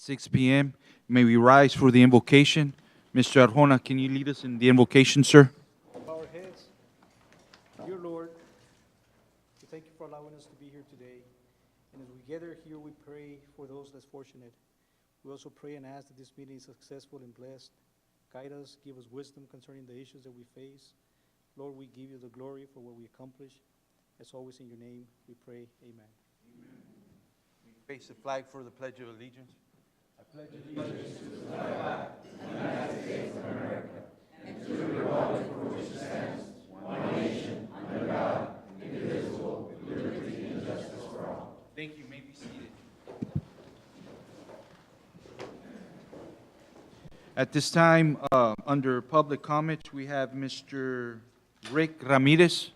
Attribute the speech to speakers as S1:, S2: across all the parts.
S1: 6 p.m. May we rise for the invocation. Mr. Arjona, can you lead us in the invocation, sir?
S2: Bow our heads. Dear Lord, we thank you for allowing us to be here today. And as we gather here, we pray for those less fortunate. We also pray and ask that this meeting is successful and blessed. Guide us, give us wisdom concerning the issues that we face. Lord, we give you the glory for what we accomplish. As always, in your name, we pray. Amen.
S1: Face the flag for the Pledge of Allegiance. Thank you. May be seated. At this time, under public comment, we have Mr. Rick Ramirez.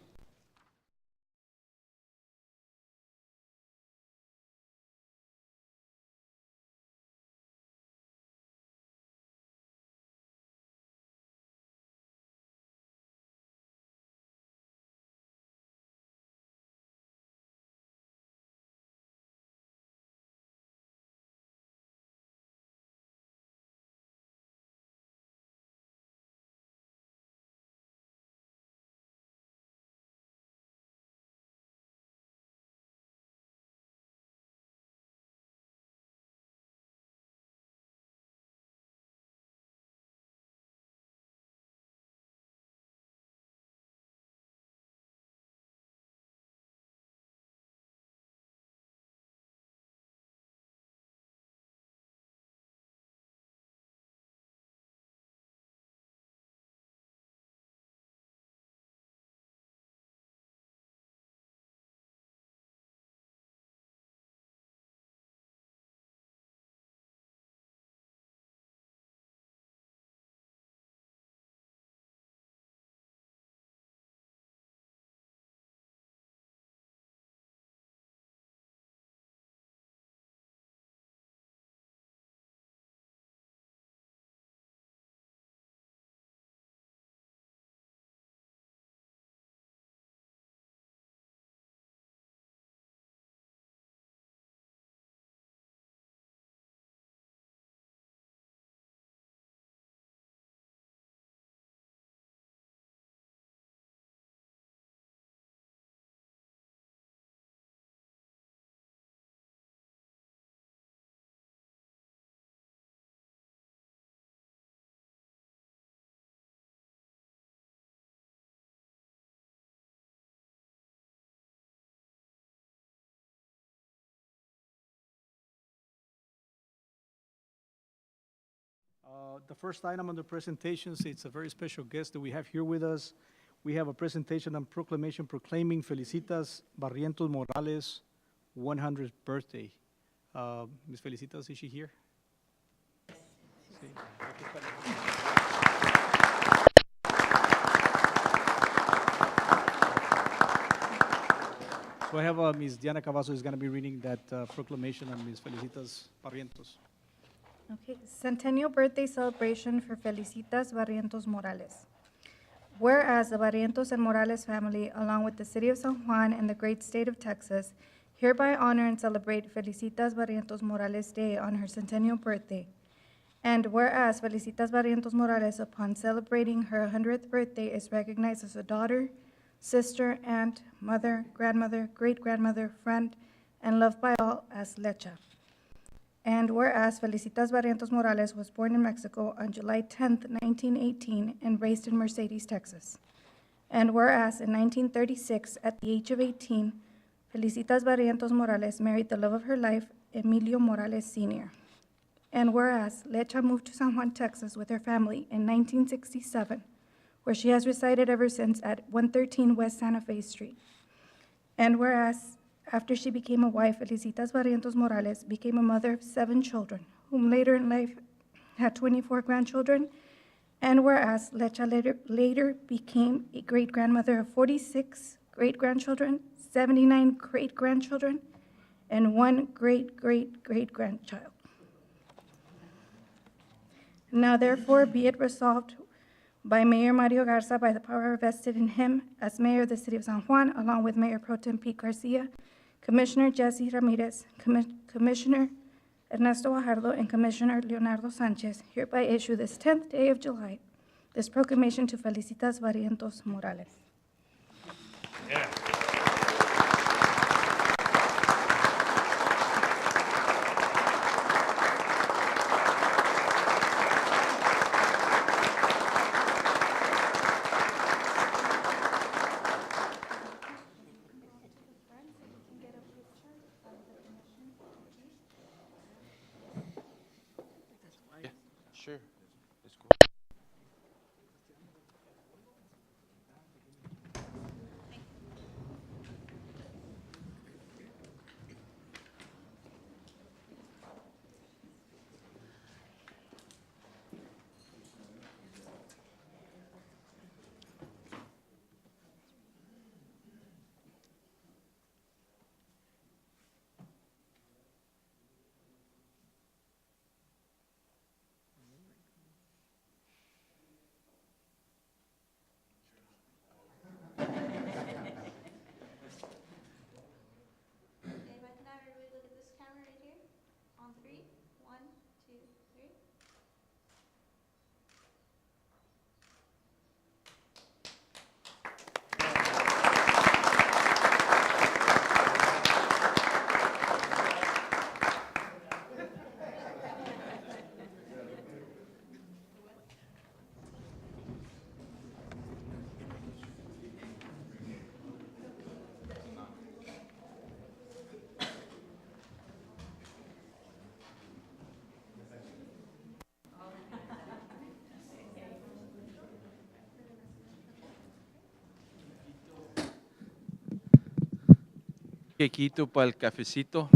S2: The first item on the presentations, it's a very special guest that we have here with us. We have a presentation and proclamation proclaiming Felicitas Barrientos Morales' 100th birthday. Ms. Felicitas, is she here? Sí. So I have Ms. Diana Cavazo is going to be reading that proclamation on Ms. Felicitas Barrientos.
S3: Okay, centennial birthday celebration for Felicitas Barrientos Morales. Whereas the Barrientos and Morales family, along with the city of San Juan and the great state of Texas, hereby honor and celebrate Felicitas Barrientos Morales Day on her centennial birthday. And whereas Felicitas Barrientos Morales, upon celebrating her 100th birthday, is recognized as a daughter, sister, aunt, mother, grandmother, great-grandmother, friend, and loved by all as Lecha. And whereas Felicitas Barrientos Morales was born in Mexico on July 10, 1918, and raised in Mercedes, Texas. And whereas in 1936, at the age of 18, Felicitas Barrientos Morales married the love of her life, Emilio Morales Sr. And whereas Lecha moved to San Juan, Texas with her family in 1967, where she has resided ever since at 113 West Santa Fe Street. And whereas after she became a wife, Felicitas Barrientos Morales became a mother of 7 children, whom later in life had 24 grandchildren. And whereas Lecha later became a great-grandmother of 46 great-grandchildren, 79 great-grandchildren, and 1 great-great-great-grandchild. Now therefore be it resolved by Mayor Mario Garza, by the power vested in him as mayor of the city of San Juan, along with Mayor Pro Tem Pete Garcia, Commissioner Jesse Ramirez, Commissioner Ernesto Fajardo and Commissioner Leonardo Sanchez hereby issue this 10th day of July this proclamation to Felicitas Barrientos Morales.
S1: Yeah, sure. Let's go.
S4: Okay, but can I have everybody look at this camera right here? On three. 1, 2, 3.
S1: Quequito para el cafecito.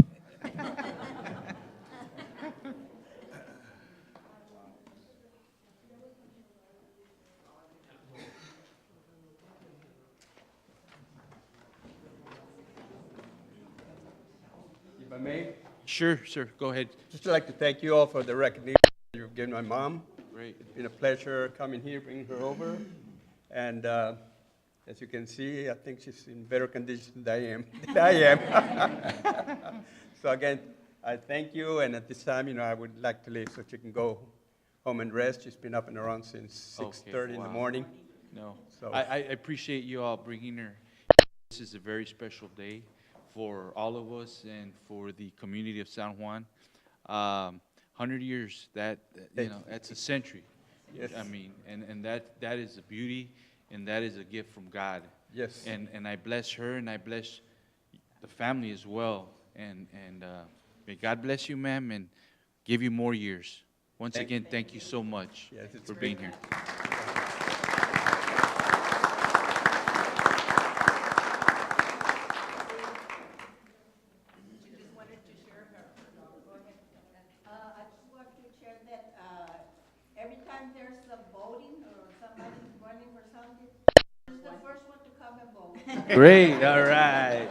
S5: If I may,
S1: Sure, sir, go ahead.
S5: just like to thank you all for the recognition you've given my mom.
S1: Great.
S5: It's been a pleasure coming here, bringing her over. And as you can see, I think she's in better condition than I am. So again, I thank you, and at this time, I would like to leave so she can go home and rest. She's been up and around since
S1: Okay,
S5: 6:30 in the
S1: wow.
S5: morning.
S1: No,
S5: So-
S1: I appreciate you all bringing her. This is a very special day for all of us and for the community of San Juan. 100 years, that's a century.
S5: Yes.
S1: I mean, and that is a beauty, and that is a gift from God.
S5: Yes.
S1: And I bless her, and I bless the family as well. And may God bless you, ma'am, and give you more years. Once again, thank you so much
S5: Yes, it's
S1: for
S5: great.
S1: being here.
S6: I just want to share that every time there's some voting or somebody's running for something, she's the first one to come and vote.
S1: Great, all right.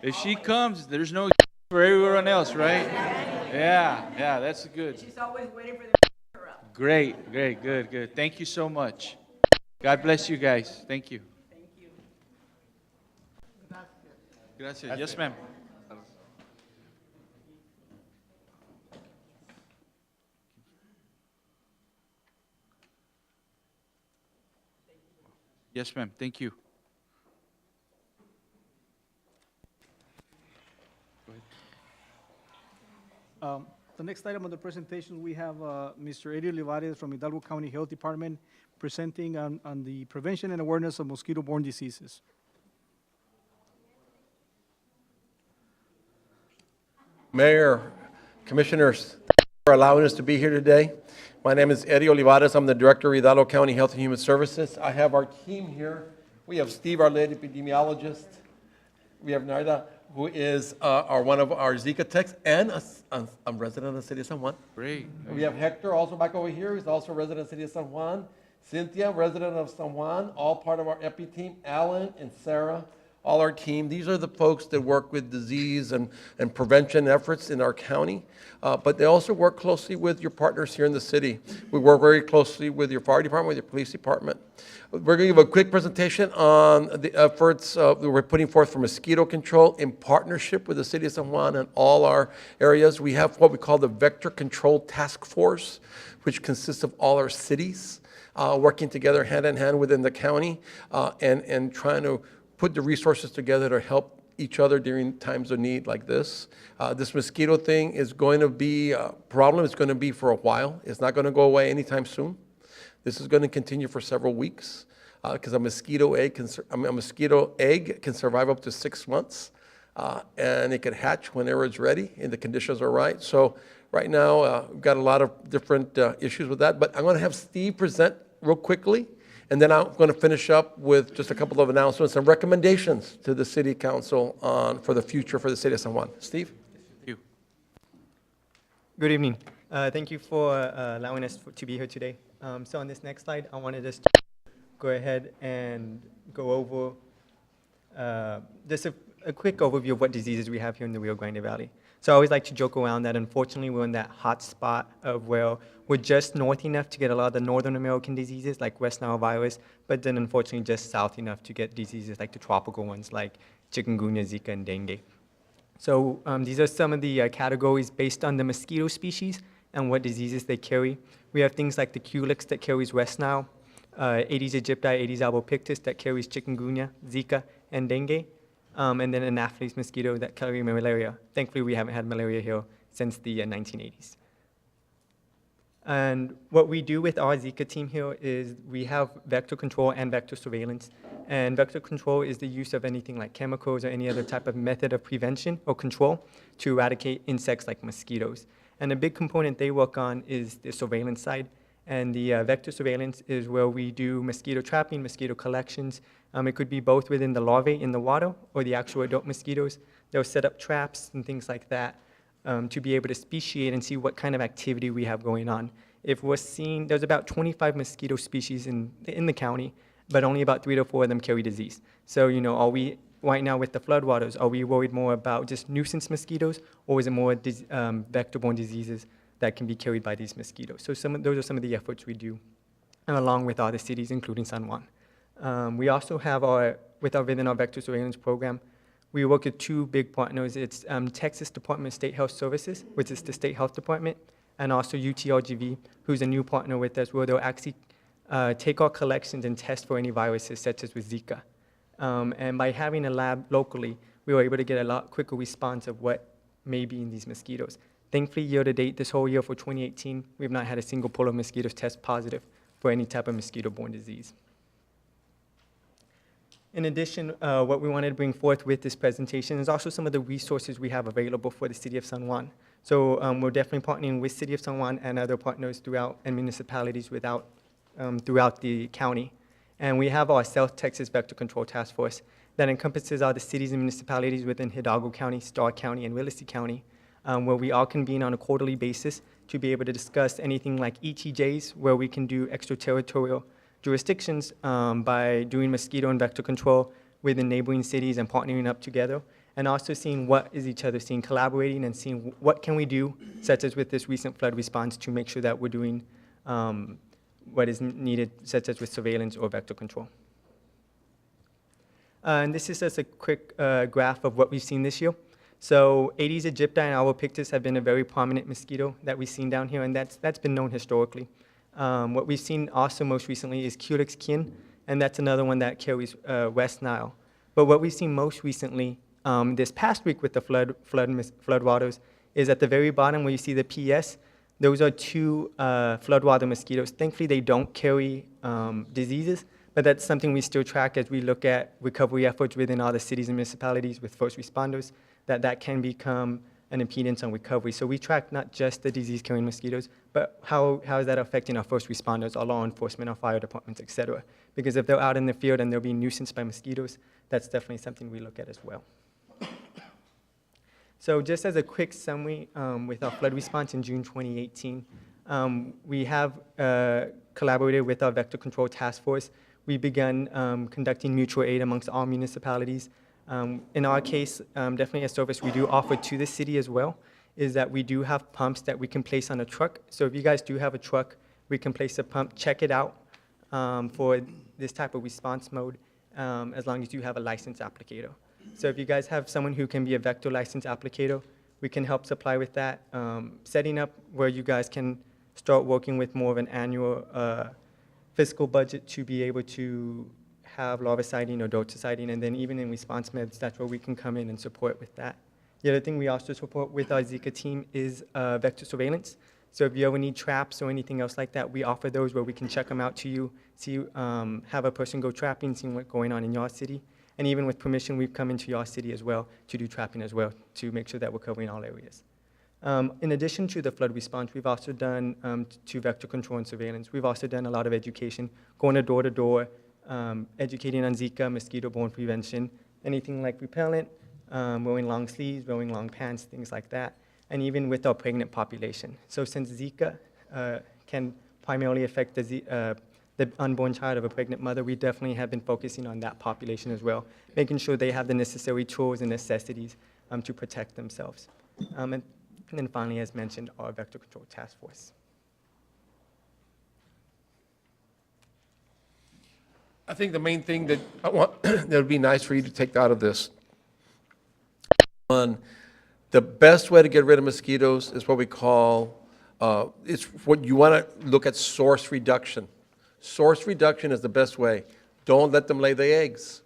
S1: If she comes, there's no for everyone else, right? Yeah, that's good.
S6: She's always waiting for the her up.
S1: Great, good. Thank you so much. God bless you guys. Thank you.
S6: Thank you.
S1: Gracias. Yes, ma'am. Yes, ma'am. Thank you.
S2: The next item on the presentation, we have Mr. Eddie Olivares from Hidalgo County Health Department presenting on the prevention and awareness of mosquito-borne diseases.
S7: Mayor, Commissioners, thank you for allowing us to be here today. My name is Eddie Olivares. I'm the Director of Hidalgo County Health and Human Services. I have our team here. We have Steve, our lead epidemiologist. We have Narda, who is one of our Zika techs and a resident of the city of San Juan.
S1: Great.
S7: We have Hector, also back over here. He's also a resident of the city of San Juan. Cynthia, resident of San Juan, all part of our EPI team. Alan and Sarah, all our team. These are the folks that work with disease and prevention efforts in our county, but they also work closely with your partners here in the city. We work very closely with your fire department, with your police department. We're going to give a quick presentation on the efforts that we're putting forth for mosquito control in partnership with the city of San Juan and all our areas. We have what we call the Vector Control Task Force, which consists of all our cities working together hand in hand within the county and trying to put the resources together to help each other during times of need like this. This mosquito thing is going to be a problem. It's going to be for a while. It's not going to go away anytime soon. This is going to continue for several weeks because a mosquito egg can survive up to 6 months, and it can hatch whenever it's ready and the conditions are right. So right now, we've got a lot of different issues with that, but I'm going to have Steve present real quickly, and then I'm going to finish up with just a couple of announcements and recommendations to the City Council for the future for the city of San Juan. Steve?
S1: Thank you.
S8: Good evening. Thank you for allowing us to be here today. So on this next slide, I want to just go ahead and go over just a quick overview of what diseases we have here in the Rio Grande Valley. So I always like to joke around that unfortunately we're in that hot spot of where we're just north enough to get a lot of the Northern American diseases like West Nile virus, but then unfortunately just south enough to get diseases like the tropical ones like chikungunya, Zika, and dengue. So these are some of the categories based on the mosquito species and what diseases they carry. We have things like the Culex that carries West Nile, Aedes aegypti, Aedes albopictus that carries chikungunya, Zika, and dengue, and then Anopheles mosquito that carry malaria. Thankfully, we haven't had malaria here since the 1980s. And what we do with our Zika team here is we have vector control and vector surveillance. And vector control is the use of anything like chemicals or any other type of method of prevention or control to eradicate insects like mosquitoes. And a big component they work on is the surveillance side. And the vector surveillance is where we do mosquito trapping, mosquito collections. It could be both within the larvae in the water or the actual adult mosquitoes. They'll set up traps and things like that to be able to speciate and see what kind of activity we have going on. If we're seeing, there's about 25 mosquito species in the county, but only about 3 to 4 of them carry disease. So, you know, are we, right now with the floodwaters, are we worried more about just nuisance mosquitoes, or is it more vector-borne diseases that can be carried by these mosquitoes? So those are some of the efforts we do, along with other cities, including San Juan. We also have within our vector surveillance program, we work with 2 big partners. It's Texas Department of State Health Services, which is the state health department, and also UTRGV, who's a new partner with us, where they'll actually take our collections and test for any viruses, such as with Zika. And by having a lab locally, we were able to get a lot quicker response of what may be in these mosquitoes. Thankfully, year to date, this whole year for 2018, we've not had a single pool of mosquitoes test positive for any type of mosquito-borne disease. In addition, what we wanted to bring forth with this presentation is also some of the resources we have available for the city of San Juan. So we're definitely partnering with City of San Juan and other partners throughout, and municipalities throughout the county. And we have our South Texas Vector Control Task Force that encompasses all the cities and municipalities within Hidalgo County, Starr County, and Willacy County, where we all convene on a quarterly basis to be able to discuss anything like ETJs, where we can do extraterritorial jurisdictions by doing mosquito and vector control within neighboring cities and partnering up together, and also seeing what is each other seeing, collaborating and seeing what can we do, such as with this recent flood response, to make sure that we're doing what is needed, such as with surveillance or vector control. And this is just a quick graph of what we've seen this year. So Aedes aegypti and albopictus have been a very prominent mosquito that we've seen down here, and that's been known historically. What we've seen also most recently is Culex kin, and that's another one that carries West Nile. But what we've seen most recently this past week with the floodwaters is at the very bottom where you see the PS. Those are 2 floodwater mosquitoes. Thankfully, they don't carry diseases, but that's something we still track as we look at recovery efforts within all the cities and municipalities with first responders, that can become an impedance on recovery. So we track not just the disease-carrying mosquitoes, but how is that affecting our first responders, our law enforcement, our fire departments, et cetera. Because if they're out in the field and they're being nuisanced by mosquitoes, that's definitely something we look at as well. So just as a quick summary, with our flood response in June 2018, we have collaborated with our Vector Control Task Force. We began conducting mutual aid amongst all municipalities. In our case, definitely a service we do offer to the city as well is that we do have pumps that we can place on a truck. So if you guys do have a truck, we can place a pump, check it out for this type of response mode, as long as you have a licensed applicator. So if you guys have someone who can be a vector licensed applicator, we can help supply with that. Setting up where you guys can start working with more of an annual fiscal budget to be able to have larviciding or dotaciding, and then even in response meds, that's where we can come in and support with that. The other thing we also support with our Zika team is vector surveillance. So if you ever need traps or anything else like that, we offer those where we can check them out to you, see, have a person go trapping, see what's going on in your city. And even with permission, we've come into your city as well to do trapping as well, to make sure that we're covering all areas. In addition to the flood response, we've also done to vector control and surveillance. We've also done a lot of education, going to door, educating on Zika, mosquito-borne prevention, anything like repellent, wearing long sleeves, wearing long pants, things like that, and even with our pregnant population. So since Zika can primarily affect the unborn child of a pregnant mother, we definitely have been focusing on that population as well, making sure they have the necessary tools and necessities to protect themselves. And then finally, as mentioned, our vector control task force.
S7: I think the main thing that I want, that would be nice for you to take out of this, one, the best way to get rid of mosquitoes is what we call, it's what you want to look at source reduction. Source reduction is the best way. Don't let them lay the eggs.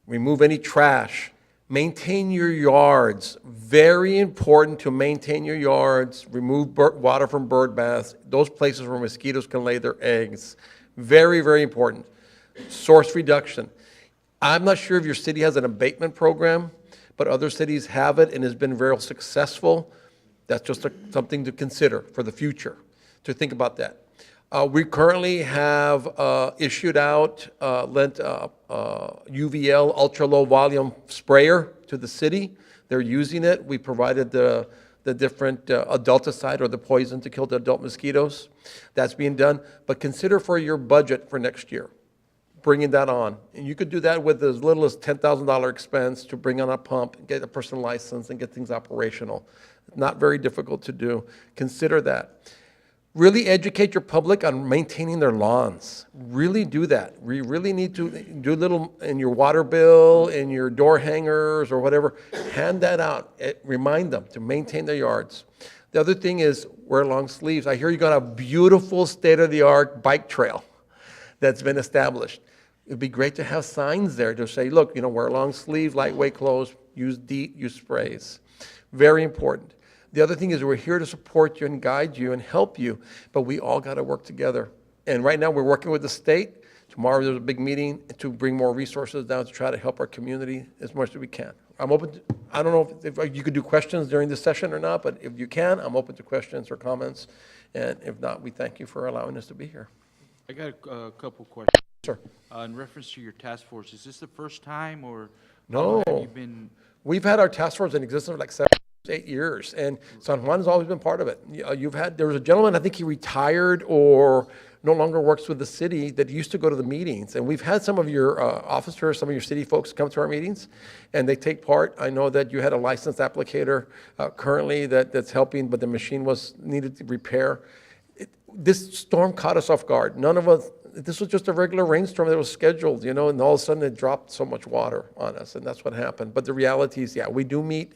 S7: Remove any trash. Maintain your yards. Very important to maintain your yards. Remove water from bird baths. Those places where mosquitoes can lay their eggs. Very, very important. Source reduction. I'm not sure if your city has an abatement program, but other cities have it and has been very successful. That's just something to consider for the future, to think about that. We currently have issued out, lent UVL ultra-low volume sprayer to the city. They're using it. We provided the different adulticide or the poison to kill the adult mosquitoes. That's being done. But consider for your budget for next year, bringing that on. And you could do that with as little as $10,000 expense to bring on a pump, get a person licensed, and get things operational. Not very difficult to do. Consider that. Really educate your public on maintaining their lawns. Really do that. We really need to do a little in your water bill, in your door hangers or whatever. Hand that out. Remind them to maintain their yards. The other thing is wear long sleeves. I hear you got a beautiful state-of-the-art bike trail that's been established. It'd be great to have signs there to say, look, wear long sleeves, lightweight clothes, use DEET, use sprays. Very important. The other thing is we're here to support you and guide you and help you, but we all got to work together. And right now we're working with the state. Tomorrow there's a big meeting to bring more resources down to try to help our community as much as we can. I'm open to, I don't know if you could do questions during this session or not, but if you can, I'm open to questions or comments. And if not, we thank you for allowing us to be here.
S1: I got a couple questions.
S7: Sir.
S1: In reference to your task force, is this the first time or?
S7: No.
S1: Have you been?
S7: We've had our task force in existence for like 8 years, and San Juan has always been part of it. There was a gentleman, I think he retired or no longer works with the city, that used to go to the meetings. And we've had some of your officers, some of your city folks come to our meetings, and they take part. I know that you had a licensed applicator currently that's helping, but the machine needed to repair. This storm caught us off guard. None of us, this was just a regular rainstorm that was scheduled, and all of a sudden it dropped so much water on us, and that's what happened. But the reality is, yeah, we do meet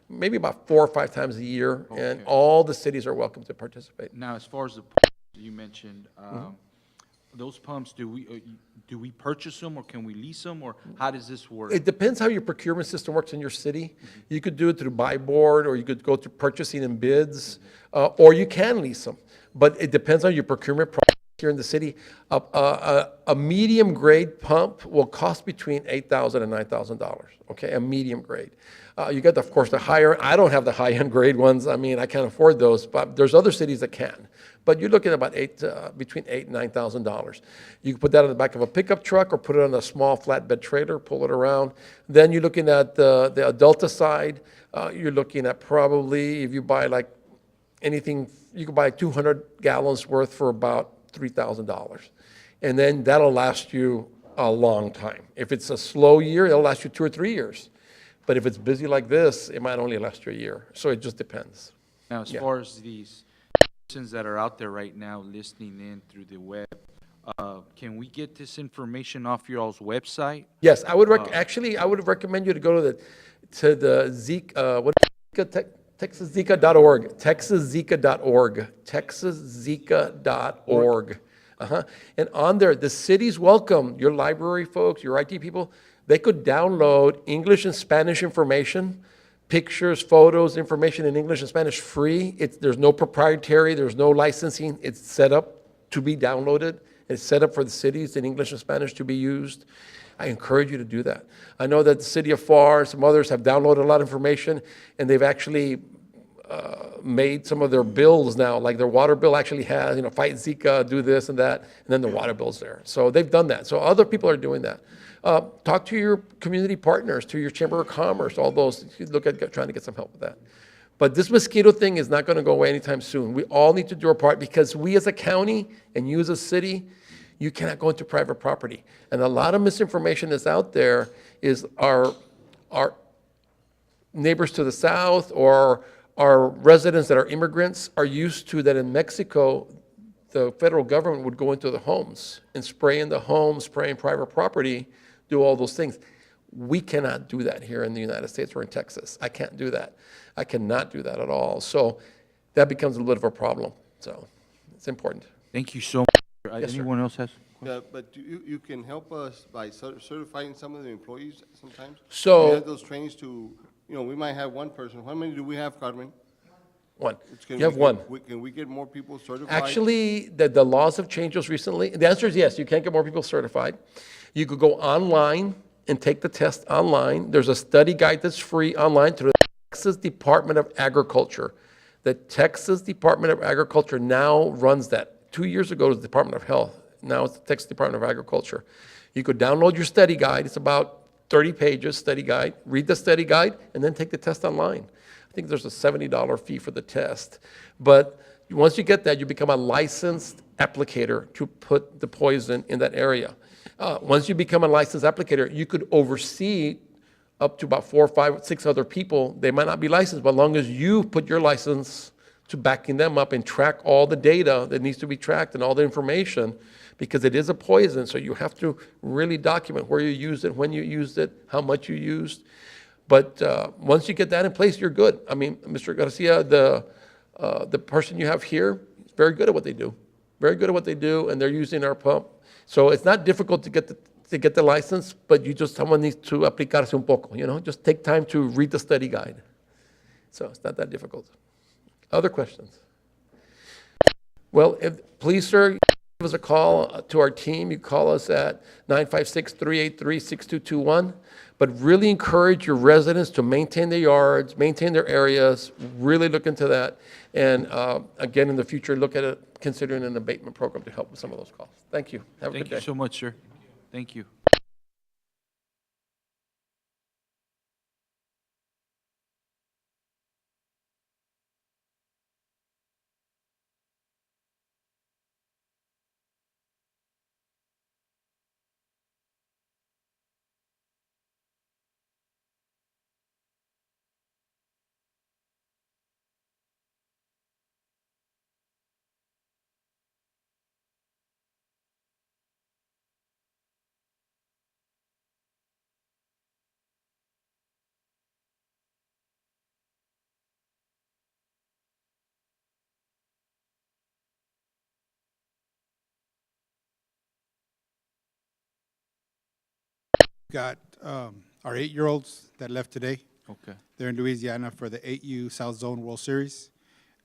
S7: maybe about 4 or 5 times a year, and all the cities are welcome to participate.
S1: Now, as far as the pumps you mentioned, those pumps, do we purchase them, or can we lease them, or how does this work?
S7: It depends how your procurement system works in your city. You could do it through buy board, or you could go to purchasing and bids, or you can lease them. But it depends on your procurement process here in the city. A medium grade pump will cost between $8,000 and $9,000. Okay, a medium grade. You got, of course, the higher. I don't have the high-end grade ones. I mean, I can't afford those, but there's other cities that can. But you're looking at about between $8,000 and $9,000. You can put that on the back of a pickup truck or put it on a small flatbed trailer, pull it around. Then you're looking at the adulticide. You're looking at probably, if you buy like anything, you can buy 200 gallons worth for about $3,000. And then that'll last you a long time. If it's a slow year, it'll last you 2 or 3 years. But if it's busy like this, it might only last you a year. So it just depends.
S1: Now, as
S7: Yeah.
S1: far as these persons that are out there right now listening in through the web, can we get this information off your all's website?
S7: Yes, I would actually, I would recommend you to go to the Zika, what is it? TexasZika.org, TexasZika.org, TexasZika.org. And on there, the city's welcome, your library folks, your IT people, they could download English and Spanish information, pictures, photos, information in English and Spanish free. There's no proprietary, there's no licensing. It's set up to be downloaded. It's set up for the cities in English and Spanish to be used. I encourage you to do that. I know that the city of FAR and some others have downloaded a lot of information, and they've actually made some of their bills now, like their water bill actually has, fight Zika, do this and that, and then the water bill's there. So they've done that. So other people are doing that. Talk to your community partners, to your Chamber of Commerce, all those. Look at trying to get some help with that. But this mosquito thing is not going to go away anytime soon. We all need to do our part because we as a county and you as a city, you cannot go into private property. And a lot of misinformation that's out there is our neighbors to the south or our residents that are immigrants are used to that in Mexico, the federal government would go into the homes and spray in the homes, spray in private property, do all those things. We cannot do that here in the United States or in Texas. I can't do that. I cannot do that at all. So that becomes a little bit of a problem. So it's important.
S1: Thank you so much.
S7: Yes, sir.
S1: Anyone else has?
S9: Yeah, but you can help us by certifying some of the employees sometimes?
S7: So-
S9: We have those trainings to, we might have one person. How many do we have, Carmen?
S7: One.
S9: Can
S7: You have
S9: we
S7: one.
S9: Can we get more people certified?
S7: Actually, the laws have changed just recently. The answer is yes, you can get more people certified. You could go online and take the test online. There's a study guide that's free online through the Texas Department of Agriculture. The Texas Department of Agriculture now runs that. 2 years ago, it was the Department of Health. Now it's the Texas Department of Agriculture. You could download your study guide. It's about 30 pages, study guide. Read the study guide, and then take the test online. I think there's a $70 fee for the test. But once you get that, you become a licensed applicator to put the poison in that area. Once you become a licensed applicator, you could oversee up to about 4, 5, 6 other people. They might not be licensed, but as long as you put your license to backing them up and track all the data that needs to be tracked and all the information, because it is a poison, so you have to really document where you used it, when you used it, how much you used. But once you get that in place, you're good. I mean, Mr. Garcia, the person you have here is very good at what they do. Very good at what they do, and they're using our pump. So it's not difficult to get the license, but someone needs to aplicarse un poco, just take time to read the study guide. So it's not that difficult. Other questions? Well, please, sir, give us a call to our team. You call us at 956-383-6221. But really encourage your residents to maintain their yards, maintain their areas, really look into that. And again, in the future, look at it, considering an abatement program to help with some of those costs. Thank you. Have a good day.
S1: Thank you so much, sir. Thank you.
S10: Got our 8-year-olds that left today.
S1: Okay.
S10: They're in Louisiana for the 8U South Zone World Series.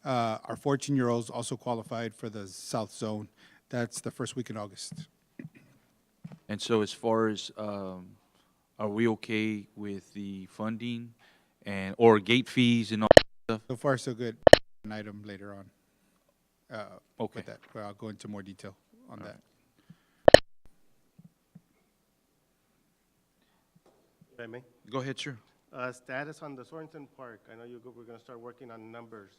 S10: Our 14-year-olds also qualified for the South Zone. That's the first week in August.
S1: And so as far as, are we okay with the funding or gate fees and all that stuff?
S10: So far, so good. An item later on.
S1: Okay.
S10: With that, where I'll go into more detail on that.
S9: If I may.
S1: Go ahead, sir.
S9: Status on the Sorensen Park. I know we're going to start working on numbers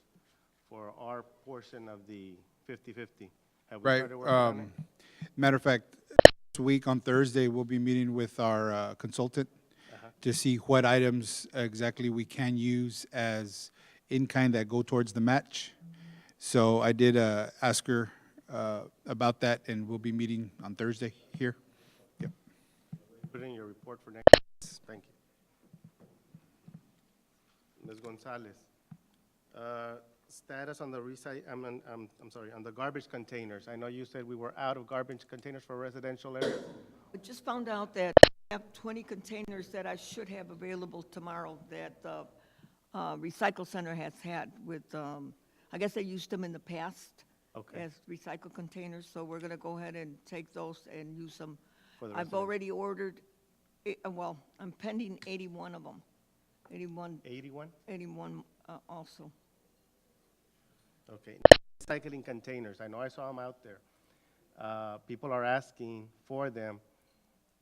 S9: for our portion of the 50/50. Have we
S10: Right.
S9: started working on it?
S10: Matter of fact, this week on Thursday, we'll be meeting with our consultant to see what items exactly we can use as in-kind that go towards the match. So I did ask her about that, and we'll be meeting on Thursday here. Yep.
S9: Put in your report for next. Thank you. Ms. Gonzalez, status on the I'm sorry, on the garbage containers. I know you said we were out of garbage containers for residential areas.
S6: I just found out that I have 20 containers that I should have available tomorrow that the recycle center has had with, I guess they used them in the past
S9: Okay.
S6: as recycle containers, so we're gonna go ahead and take those and use them.
S9: For the
S6: I've
S9: residential.
S6: already ordered, well, I'm pending 81 of them. 81,
S9: 81?
S6: 81 also.
S9: Okay. Recycling containers, I know I saw them out there. People are asking for them,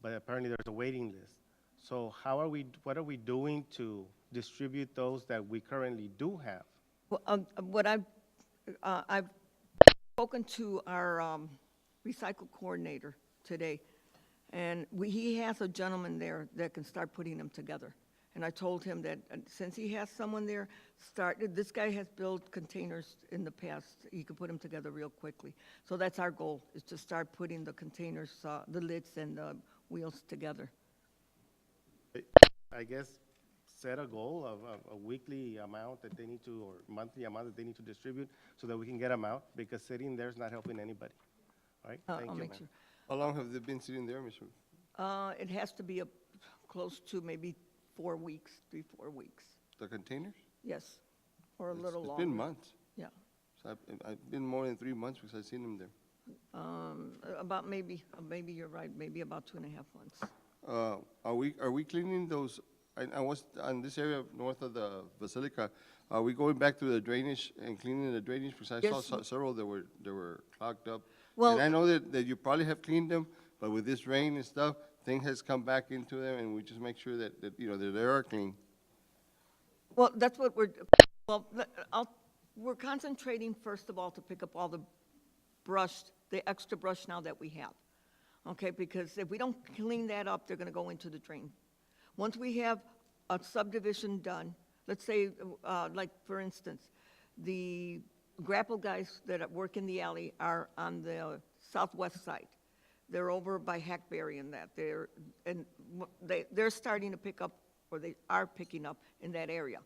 S9: but apparently there's a waiting list. So what are we doing to distribute those that we currently do have?
S6: Well, what I've spoken to our recycle coordinator today, and he has a gentleman there that can start putting them together. And I told him that since he has someone there, this guy has built containers in the past. He could put them together real quickly. So that's our goal, is to start putting the containers, the lids and the wheels together.
S9: I guess set a goal of a weekly amount that they need to, or monthly amount that they need to distribute so that we can get them out, because sitting there is not helping anybody. All right? Thank
S6: I'll
S9: you,
S6: make
S9: ma'am.
S6: sure.
S5: How long have they been sitting there, Mr.?
S6: It has to be close to maybe 4 weeks, 3-4 weeks.
S5: The containers?
S6: Yes, or a little longer.
S5: It's been months.
S6: Yeah,
S5: So I've been more than 3 months because I've seen them there.
S6: about maybe you're right, maybe about 2.5 months.
S5: Are we cleaning those? I was on this area north of the Basilica. Are we going back to the drainage and cleaning the drainage? Because I
S6: Yes.
S5: saw several that were clogged up.
S6: Well-
S5: And I know that you probably have cleaned them, but with this rain and stuff, things has come back into them, and we just make sure that that they are clean.
S6: Well, that's what we're concentrating, first of all, to pick up all the extra brush now that we have. Okay, because if we don't clean that up, they're gonna go into the drain. Once we have a subdivision done, let's say, like, for instance, the grapple guys that work in the alley are on the southwest side. They're over by Hackberry and that. They're starting to pick up, or they are picking up in that area.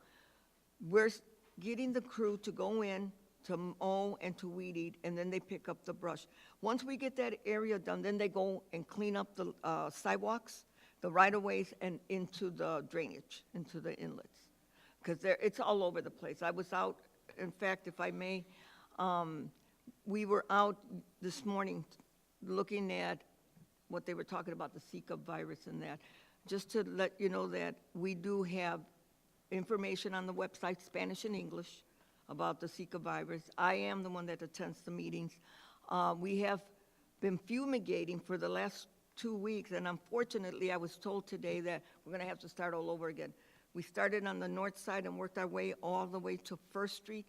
S6: We're getting the crew to go in, to mow and to weed eat, and then they pick up the brush. Once we get that area done, then they go and clean up the sidewalks, the right-of-ways, and into the drainage, into the inlets. Because it's all over the place. I was out, in fact, if I may, we were out this morning looking at what they were talking about, the Zika virus and that. Just to let you know that we do have information on the website, Spanish and English, about the Zika virus. I am the one that attends the meetings. We have been fumigating for the last 2 weeks, and unfortunately, I was told today that we're gonna have to start all over again. We started on the north side and worked our way all the way to First Street.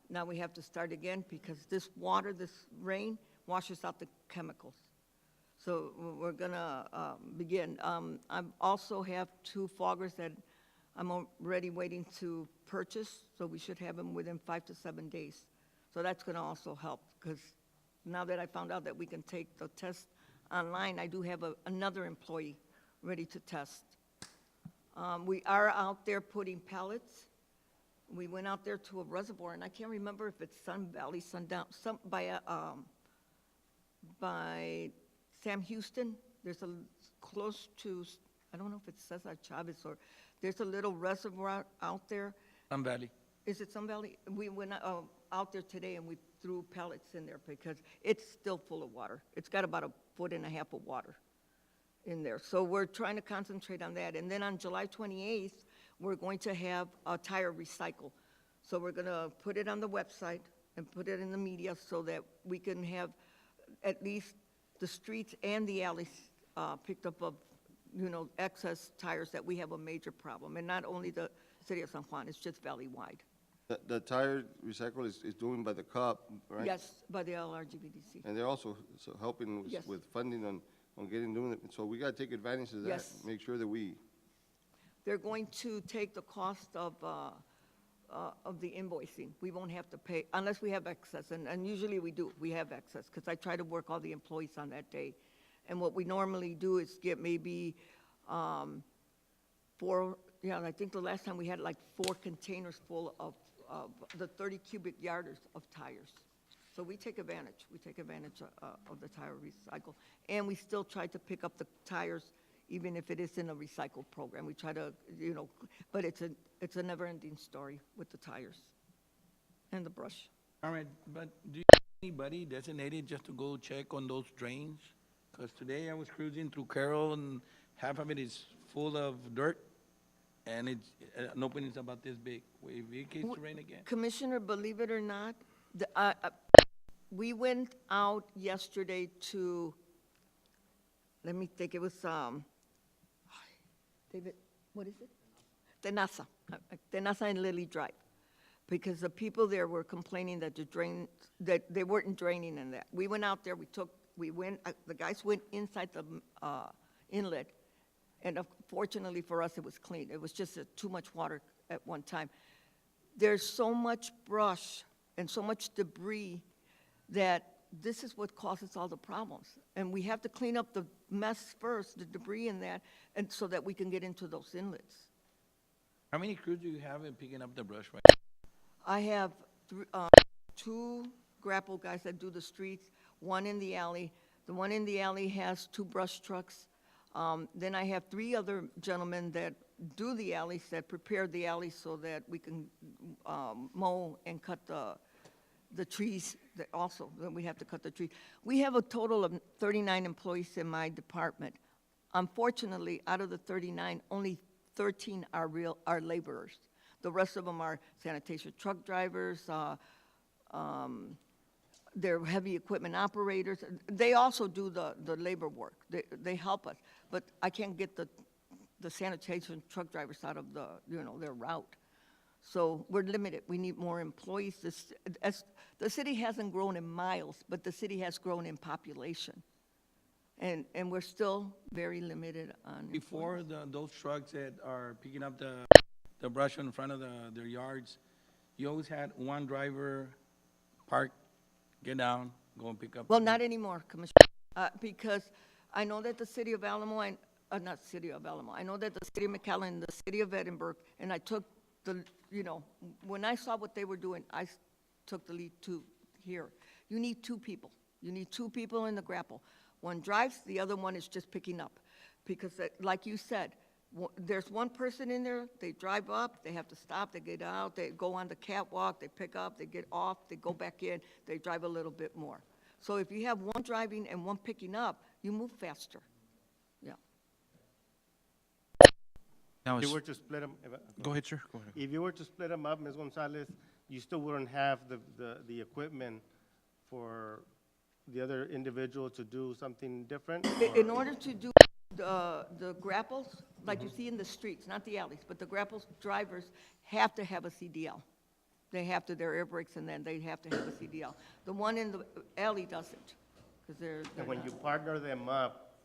S6: Now we have to start again because this water, this rain, washes out the chemicals. So we're gonna begin. I also have 2 foggers that I'm already waiting to purchase, so we should have them within 5 to 7 days. So that's gonna also help, because now that I found out that we can take the test online, I do have another employee ready to test. We are out there putting pallets. We went out there to a reservoir, and I can't remember if it's Sun Valley, Sundown, by Sam Houston. There's close to, I don't know if it's Cesar Chavez, or there's a little reservoir out there.
S11: Sun Valley.
S6: Is it Sun Valley? We went out there today and we threw pellets in there because it's still full of water. It's got about 1.5 foot of water in there. So we're trying to concentrate on that. And then on July 28th, we're going to have a tire recycle. So we're gonna put it on the website and put it in the media so that we can have at least the streets and the alleys picked up of, excess tires, that we have a major problem. And not only the city of San Juan, it's just valley-wide.
S5: The tire recycle is doing by the COP, right?
S6: Yes, by the LRGVDC.
S5: And they're also helping
S6: Yes.
S5: with funding on doing it. So we gotta take advantage of that.
S6: Yes.
S5: Make sure that we
S6: They're going to take the cost of the invoicing. We won't have to pay, unless we have excess, and usually we do, we have excess, because I try to work all the employees on that day. And what we normally do is get maybe I think the last time we had like 4 containers full of the 30 cubic yarders of tires. So we take advantage of the tire recycle. And we still try to pick up the tires, even if it is in a recycle program. We try to, but it's a never-ending story with the tires and the brush.
S11: All right, but do you have anybody designated just to go check on those drains? Because today I was cruising through Carroll and half of it is full of dirt and it's, an opening's about this big. If it keeps to rain again.
S6: Commissioner, believe it or not, we went out yesterday to, let me think, it was, David, what is it? Tenasa and Lily Drive. Because the people there were complaining that that they weren't draining in that. We went out there, the guys went inside the inlet, and fortunately for us, it was clean. It was just too much water at one time. There's so much brush and so much debris that this is what causes all the problems. And we have to clean up the mess first, the debris in that, and so that we can get into those inlets.
S11: How many crews do you have in picking up the brush right?
S6: I have 2 grapple guys that do the streets, 1 in the alley. The one in the alley has 2 brush trucks. Then I have 3 other gentlemen that do the alleys, that prepare the alleys so that we can mow and cut the trees that also, then we have to cut the trees. We have a total of 39 employees in my department. Unfortunately, out of the 39, only 13 are laborers. The rest of them are sanitation truck drivers, they're heavy equipment operators. They also do the labor work. They help us, but I can't get the sanitation truck drivers out of their route. So we're limited. We need more employees. The city hasn't grown in miles, but the city has grown in population. And we're still very limited on
S11: Before
S6: employees.
S11: those trucks that are picking up the brush in front of their yards, you always had one driver park, get down, go and pick up.
S6: Well, not anymore, Commissioner, because I know that the city of Alamo, not city of Alamo, I know that the city of McAllen, the city of Edinburgh, and I took when I saw what they were doing, I took the lead to here. You need 2 people. You need 2 people in the grapple. One drives, the other one is just picking up. Because like you said, there's one person in there, they drive up, they have to stop, they get out, they go on the catwalk, they pick up, they get off, they go back in, they drive a little bit more. So if you have one driving and one picking up, you move faster. Yeah.
S1: Now,
S9: If you were to split them,
S1: go ahead, sir. Go ahead.
S9: if you were to split them up, Ms. Gonzalez, you still wouldn't have the equipment for the other individual to do something different?
S6: In order to do the grapples, like you see in the streets, not the alleys, but the grapples drivers have to have a CDL. They have to, their air brakes, and then they have to have a CDL. The one in the alley doesn't, because they're
S9: And when
S6: not.
S9: you partner them up,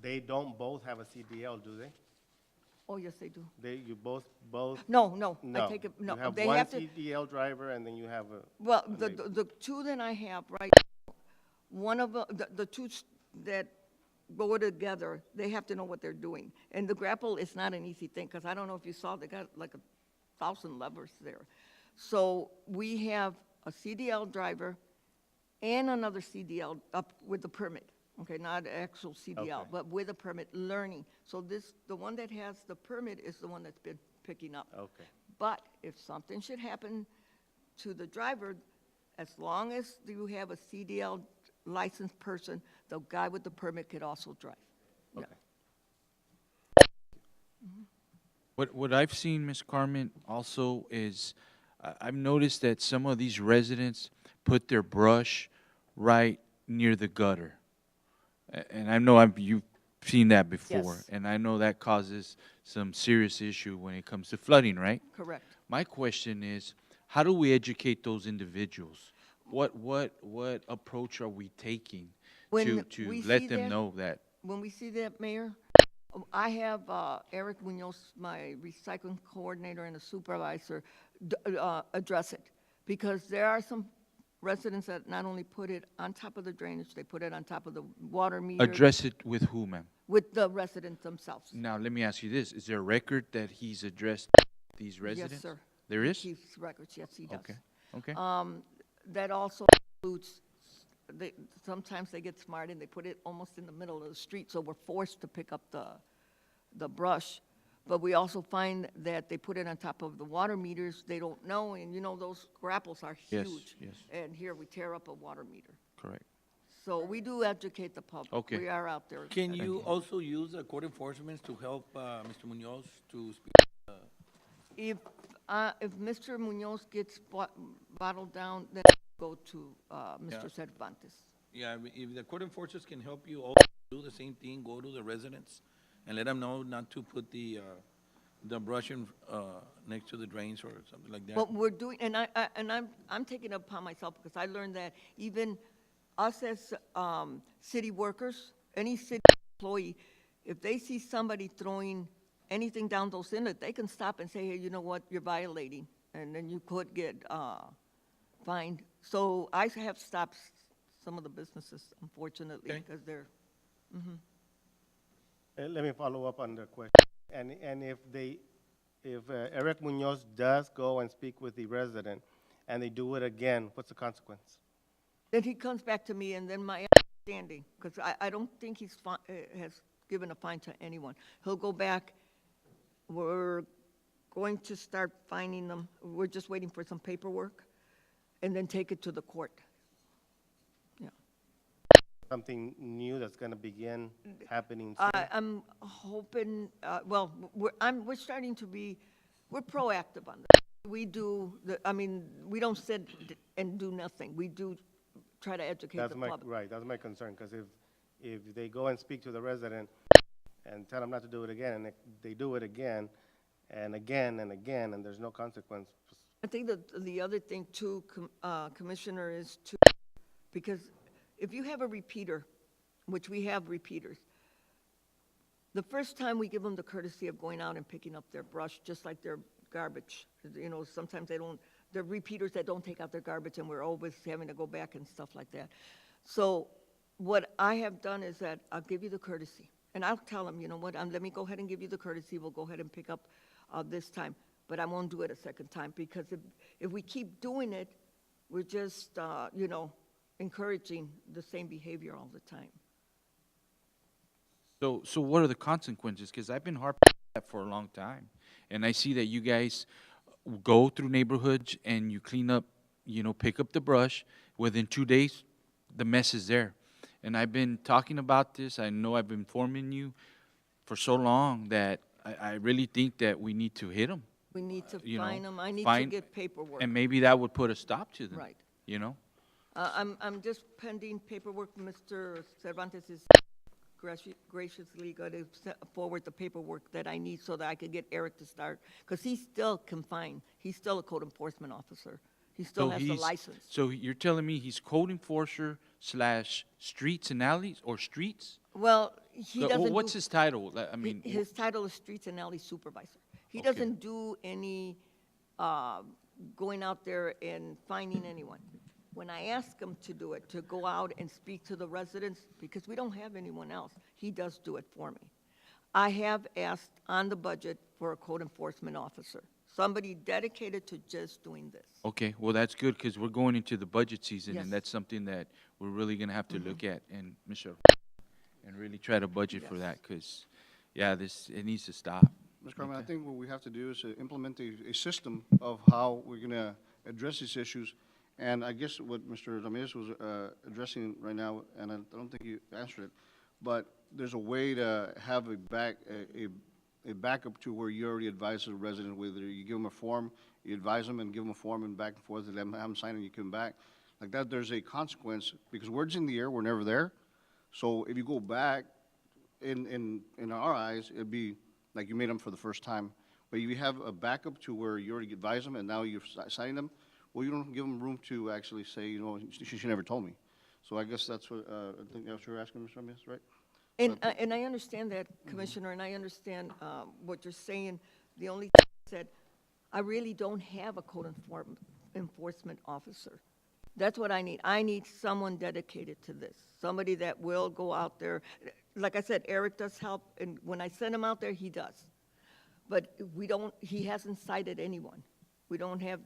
S9: they don't both have a CDL, do they?
S6: Oh, yes, they do.
S9: You both?
S6: No,
S9: No.
S6: I take it, no.
S9: You have
S6: They
S9: one
S6: have to,
S9: CDL driver, and then you have a.
S6: well,
S9: a
S6: the
S9: labor.
S6: 2 that I have right now, one of the 2 that go together, they have to know what they're doing. And the grapple is not an easy thing, because I don't know if you saw, they got like 1,000 levers there. So we have a CDL driver and another CDL up with the permit. Okay, not actual CDL,
S9: Okay.
S6: but with a permit, learning. So the one that has the permit is the one that's been picking up.
S9: Okay.
S6: But if something should happen to the driver, as long as you have a CDL licensed person, the guy with the permit could also drive. Yeah.
S9: Okay.
S1: What I've seen, Ms. Carmen, also is I've noticed that some of these residents put their brush right near the gutter. And I know you've seen that before.
S6: Yes.
S1: And I know that causes some serious issue when it comes to flooding, right?
S6: Correct.
S1: My question is, how do we educate those individuals? What approach are we taking
S6: When
S1: to
S6: we
S1: let
S6: see
S1: them
S6: that-
S1: know that?
S6: When we see that, Mayor, I have Eric Munoz, my recycling coordinator and a supervisor, address it. Because there are some residents that not only put it on top of the drainage, they put it on top of the water meter.
S1: Address it with who, ma'am?
S6: With the residents themselves.
S1: Now, let me ask you this. Is there a record that he's addressed these residents?
S6: Yes, sir.
S1: There
S6: He
S1: is?
S6: keeps records, yes, he does.
S1: Okay, okay.
S6: That also includes, sometimes they get smart and they put it almost in the middle of the street, so we're forced to pick up the brush. But we also find that they put it on top of the water meters, they don't know, and you know, those grapples are
S1: Yes,
S6: huge.
S1: yes.
S6: And here, we tear up a water meter.
S1: Correct.
S6: So we do educate the public.
S1: Okay.
S6: We are out there.
S11: Can you also use code enforcement to help Mr. Munoz to speak?
S6: If Mr. Munoz gets bottled down, then go to Mr. Cervantes.
S11: Yeah, if the code enforcers can help you also do the same thing, go to the residents and let them know not to put the brush in, next to the drains or something like that.
S6: What we're doing, and I'm taking it upon myself because I learned that even us as city workers, any city employee, if they see somebody throwing anything down those inlets, they can stop and say, hey, you know what, you're violating, and then you could get fined. So I have stopped some of the businesses, unfortunately,
S11: Okay.
S6: because they're,
S9: Let me follow up on the question. And if Eric Munoz does go and speak with the resident and they do it again, what's the consequence?
S6: then he comes back to me, and then my understanding, because I don't think he's has given a fine to anyone. He'll go back. We're going to start fining them. We're just waiting for some paperwork, and then take it to the court. Yeah.
S9: Something new that's going to begin happening soon?
S6: I'm hoping, well, we're starting to be, we're proactive on this. We do, we don't sit and do nothing. We do try to educate the public.
S9: Right, that's my concern, because if they go and speak to the resident and tell them not to do it again, and they do it again and again and again, and there's no consequence.
S6: I think that the other thing too, Commissioner, is to, because if you have a repeater, which we have repeaters, the first time we give them the courtesy of going out and picking up their brush, just like their garbage. You know, sometimes they're repeaters that don't take out their garbage, and we're always having to go back and stuff like that. So what I have done is that I'll give you the courtesy, and I'll tell them, you know what, let me go ahead and give you the courtesy. We'll go ahead and pick up this time, but I won't do it a second time, because if we keep doing it, we're just, you know, encouraging the same behavior all the time.
S1: So what are the consequences? Because I've been harping on that for a long time, and I see that you guys go through neighborhoods and you clean up, you know, pick up the brush. Within 2 days, the mess is there. And I've been talking about this. I know I've been informing you for so long that I really think that we need to hit them.
S6: We need to
S1: you know,
S6: fine them. I need to
S1: fine-
S6: get paperwork.
S1: And maybe that would put a stop to them.
S6: Right.
S1: You know?
S6: I'm just pending paperwork. Mr. Cervantes is graciously going to forward the paperwork that I need so that I could get Eric to start, because he's still confined. He's still a code enforcement officer. He still has the license.
S1: So you're telling me he's code enforcer / streets and alleys, or streets?
S6: Well, he doesn't
S1: What's
S6: do-
S1: his title? I mean,
S6: His title is Streets and Alley Supervisor. He
S1: Okay.
S6: doesn't do any going out there and finding anyone. When I ask him to do it, to go out and speak to the residents, because we don't have anyone else, he does do it for me. I have asked on the budget for a code enforcement officer, somebody dedicated to just doing this.
S1: okay, well, that's good, because we're going into the budget season,
S6: Yes.
S1: and that's something that we're really gonna have to look at, and and really try to budget for
S6: Yes.
S1: that, because, yeah, it needs to stop.
S12: Mr. Carmen, I
S1: Okay.
S12: think what we have to do is implement a system of how we're going to address these issues. And I guess what Mr. Ramirez was addressing right now, and I don't think you answered it, but there's a way to have a backup to where you already advise the resident, whether you give them a form, you advise them and give them a form and back and forth, and let them sign and you come back. Like that, there's a consequence, because words in the air, we're never there. So if you go back, in our eyes, it'd be like you made them for the first time. But if you have a backup to where you already advise them and now you're signing them, well, you don't give them room to actually say, you know, she never told me. So I guess that's what, I think that's what you're asking, Mr. Ramirez, right?
S6: And I understand that, Commissioner, and I understand what you're saying. The only thing is that I really don't have a enforcement officer. That's what I need. I need someone dedicated to this, somebody that will go out there. Like I said, Eric does help, and when I send him out there, he does. But he hasn't cited anyone. We don't have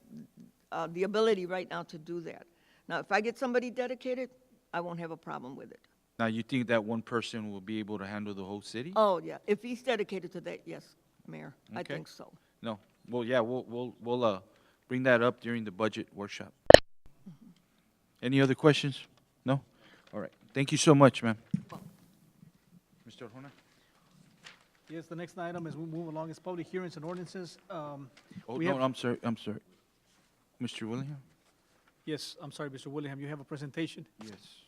S6: the ability right now to do that. Now, if I get somebody dedicated, I won't have a problem with it.
S1: Now, you think that one person will be able to handle the whole city?
S6: Oh, yeah. If he's dedicated to that, yes, Mayor, I
S1: Okay.
S6: think so.
S1: No. Well, yeah, we'll bring that up during the budget workshop. Any other questions? No? All right. Thank you so much, ma'am. Mr. Arjona?
S2: Yes, the next item as we move along is public hearings and ordinances.
S1: Oh,
S2: We
S1: no,
S2: have-
S1: I'm sorry. Mr. Willingham?
S2: Yes, I'm sorry, Mr. Willingham, you have a presentation?
S1: Yes.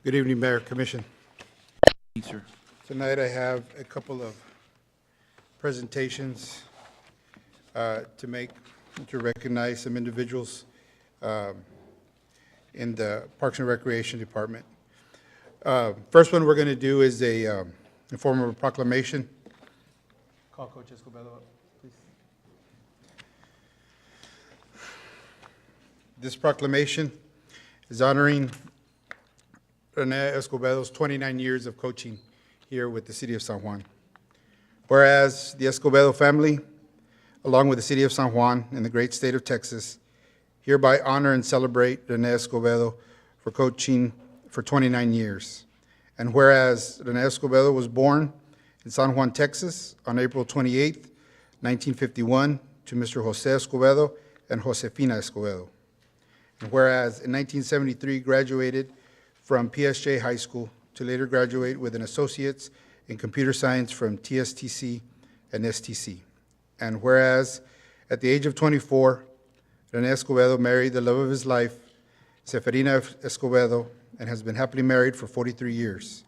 S10: Good evening, Mayor, Commission.
S1: Thanks, sir.
S10: Tonight I have a couple of presentations to make, to recognize some individuals in the Parks and Recreation Department. First one we're going to do is in form of a proclamation. Call Coach Escobedo up, please. This proclamation is honoring Rene Escobedo's 29 years of coaching here with the City of San Juan. Whereas the Escobedo family, along with the City of San Juan and the great state of Texas, hereby honor and celebrate Rene Escobedo for coaching for 29 years. And whereas Rene Escobedo was born in San Juan, Texas on April 28, 1951, to Mr. Jose Escobedo and Josefina Escobedo. And whereas in 1973 graduated from PSJ High School to later graduate with an associate's in computer science from TSTC and STC. And whereas at the age of 24, Rene Escobedo married the love of his life, Seferina Escobedo, and has been happily married for 43 years.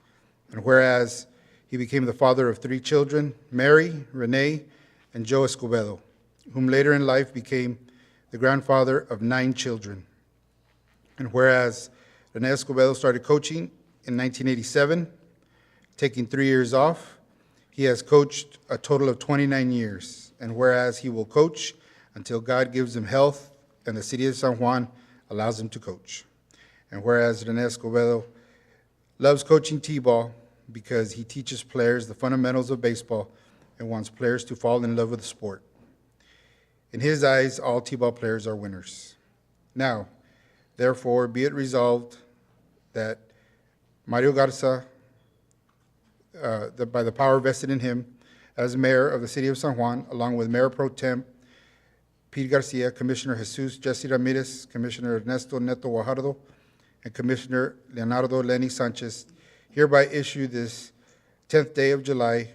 S10: And whereas he became the father of 3 children, Mary, Rene, and Joe Escobedo, whom later in life became the grandfather of 9 children. And whereas Rene Escobedo started coaching in 1987, taking 3 years off, he has coached a total of 29 years. And whereas he will coach until God gives him health and the City of San Juan allows him to coach. And whereas Rene Escobedo loves coaching T-ball because he teaches players the fundamentals of baseball and wants players to fall in love with the sport. In his eyes, all T-ball players are winners. Now, therefore, be it resolved that Mario Garza, by the power vested in him as mayor of the City of San Juan, along with Mayor Pro Tem Pete Garcia, Commissioner Jesus Jesse Ramirez, Commissioner Ernesto Neto Guajardo, and Commissioner Leonardo Lenny Sanchez, hereby issue this 10th day of July,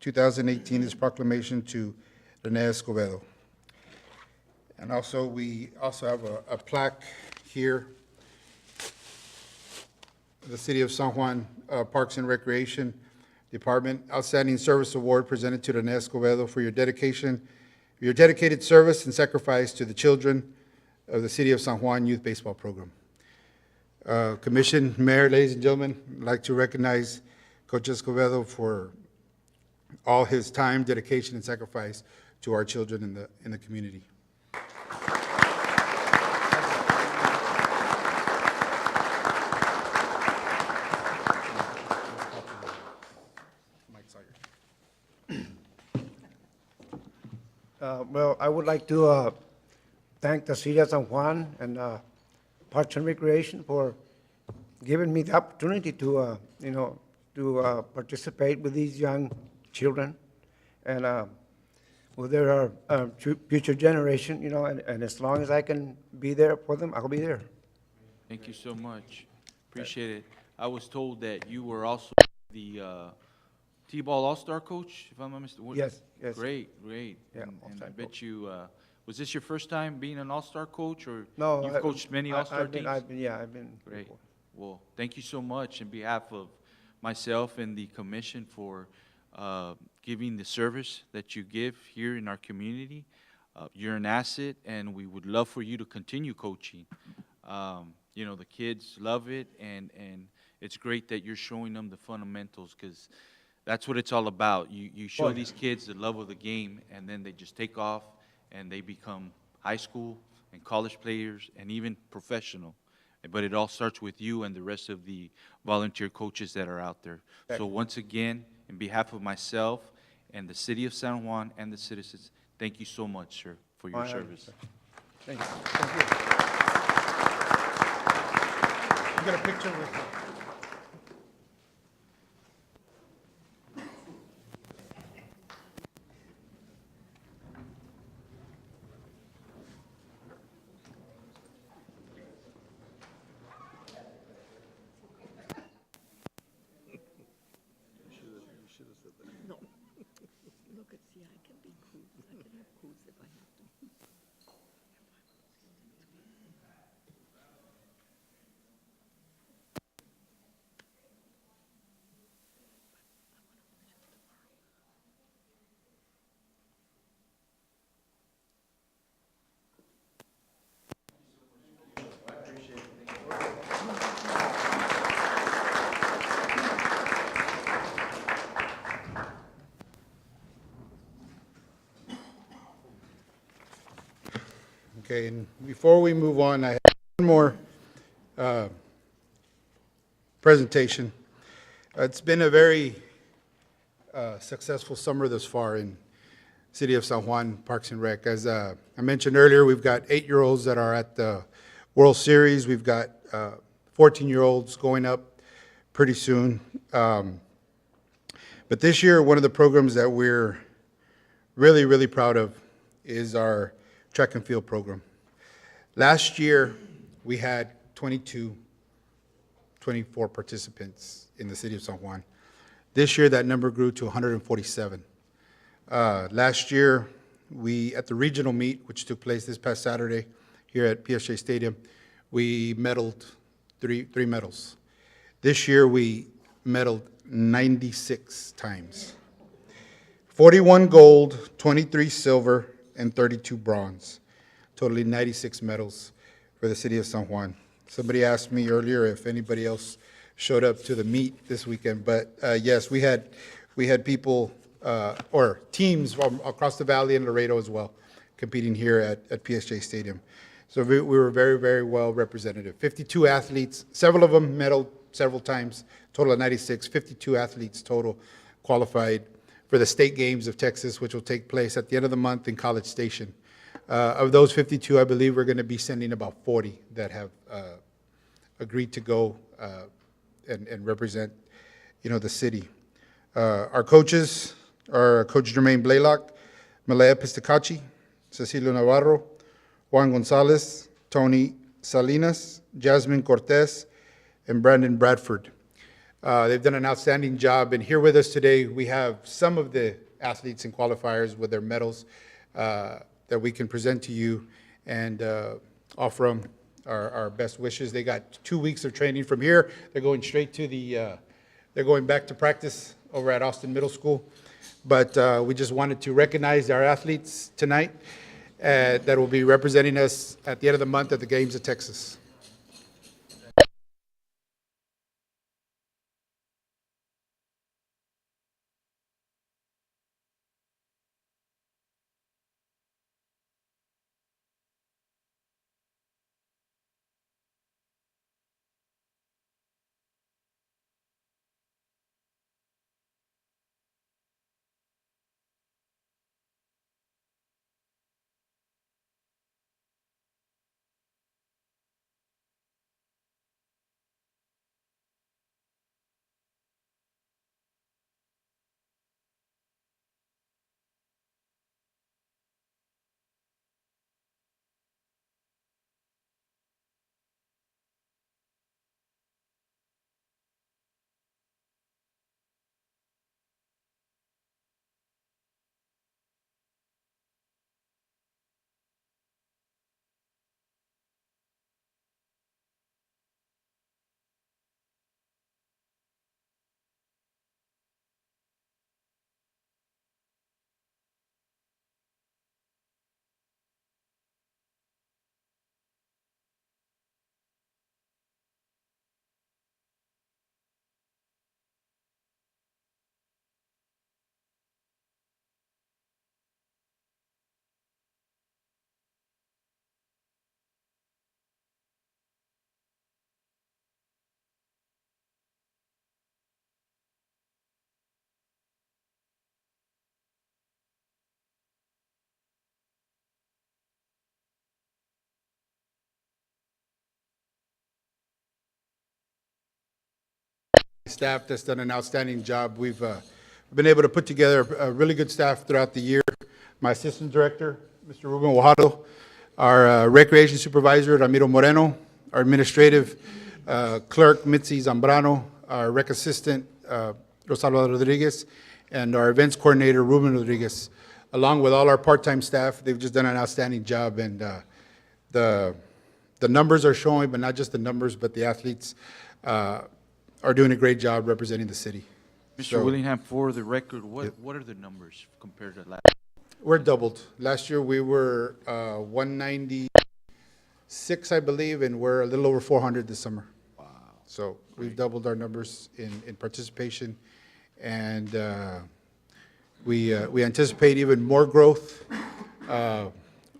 S10: 2018, this proclamation to Rene Escobedo. And also, we also have a plaque here. The City of San Juan Parks and Recreation Department Outstanding Service Award presented to Rene Escobedo for your dedication, your dedicated service and sacrifice to the children of the City of San Juan Youth Baseball Program. Commission, Mayor, ladies and gentlemen, I'd like to recognize Coach Escobedo for all his time, dedication, and sacrifice to our children in the community.
S13: Well, I would like to thank the City of San Juan and Parks and Recreation for giving me the opportunity to, to participate with these young children. And well, they're our future generation, and as long as I can be there for them, I'll be there.
S1: Thank you so much. Appreciate it. I was told that you were also the T-ball all-star coach, if I'm not mistaken.
S13: Yes, yes.
S1: Great.
S13: Yeah,
S1: And
S13: all-star
S1: I bet you, was this your first time being an all-star coach, or
S13: No,
S1: you've coached many all-star
S13: I've been,
S1: teams?
S13: I've been.
S1: Great.
S13: before.
S1: Well, thank you so much in behalf of myself and the commission for giving the service that you give here in our community. You're an asset, and we would love for you to continue coaching. You know, the kids love it, and it's great that you're showing them the fundamentals, because that's what it's all about. You show these kids the love of the game, and then they just take off, and they become high school and college players and even professional. But it all starts with you and the rest of the volunteer coaches that are out there. So once again, in behalf of myself and the city of San Juan and the citizens, thank you so much, sir, for your service.
S10: Thank you. Thank you. You got a picture with
S6: No. Look, see, I can be cool. I can have cool if I have to.
S10: Okay, and before we move on, I have one more presentation. It's been a very successful summer thus far in City of San Juan Parks and Rec. As I mentioned earlier, we've got 8-year-olds that are at the World Series. We've got 14-year-olds going up pretty soon. But this year, one of the programs that we're really, really proud of is our track and field program. Last year, we had 24 participants in the city of San Juan. This year, that number grew to 147. Last year, at the regional meet, which took place this past Saturday here at PSJ Stadium, we medaled three medals. This year, we medaled 96 times. 41 gold, 23 silver, and 32 bronze, totaling 96 medals for the city of San Juan. Somebody asked me earlier if anybody else showed up to the meet this weekend, but yes, we had people or teams from across the valley and Laredo as well competing here at PSJ Stadium. So we were very, very well represented. 52 athletes, several of them medaled several times, total of 96, 52 athletes total qualified for the state games of Texas, which will take place at the end of the month in College Station. Of those 52, I believe we're going to be sending about 40 that have agreed to go and represent, the city. Our coaches are Coach Jermaine Blaylock, Malaya Pistacacci, Cecilio Navarro, Juan Gonzalez, Tony Salinas, Jasmine Cortez, and Brandon Bradford. They've done an outstanding job, and here with us today, we have some of the athletes and qualifiers with their medals that we can present to you and offer them our best wishes. They got 2 weeks of training from here. They're going straight to they're going back to practice over at Austin Middle School. But we just wanted to recognize our athletes tonight that will be representing us at the end of the month at the Games of Texas. staff that's done an outstanding job. We've been able to put together a really good staff throughout the year. My assistant director, Mr. Ruben Guajardo, our recreation supervisor, Ramiro Moreno, our administrative clerk, Mitzi Zambrano, our rec assistant, Rosalba Rodriguez, and our events coordinator, Ruben Rodriguez, along with all our part-time staff. They've just done an outstanding job, and the numbers are showing, but not just the numbers, but the athletes are doing a great job representing the city.
S1: Mr. Willingham, for the record, what are the numbers compared to last?
S10: We're doubled. Last year, we were 196, I believe, and we're a little over 400 this summer. Wow. So we've doubled our numbers in participation, and we anticipate even more growth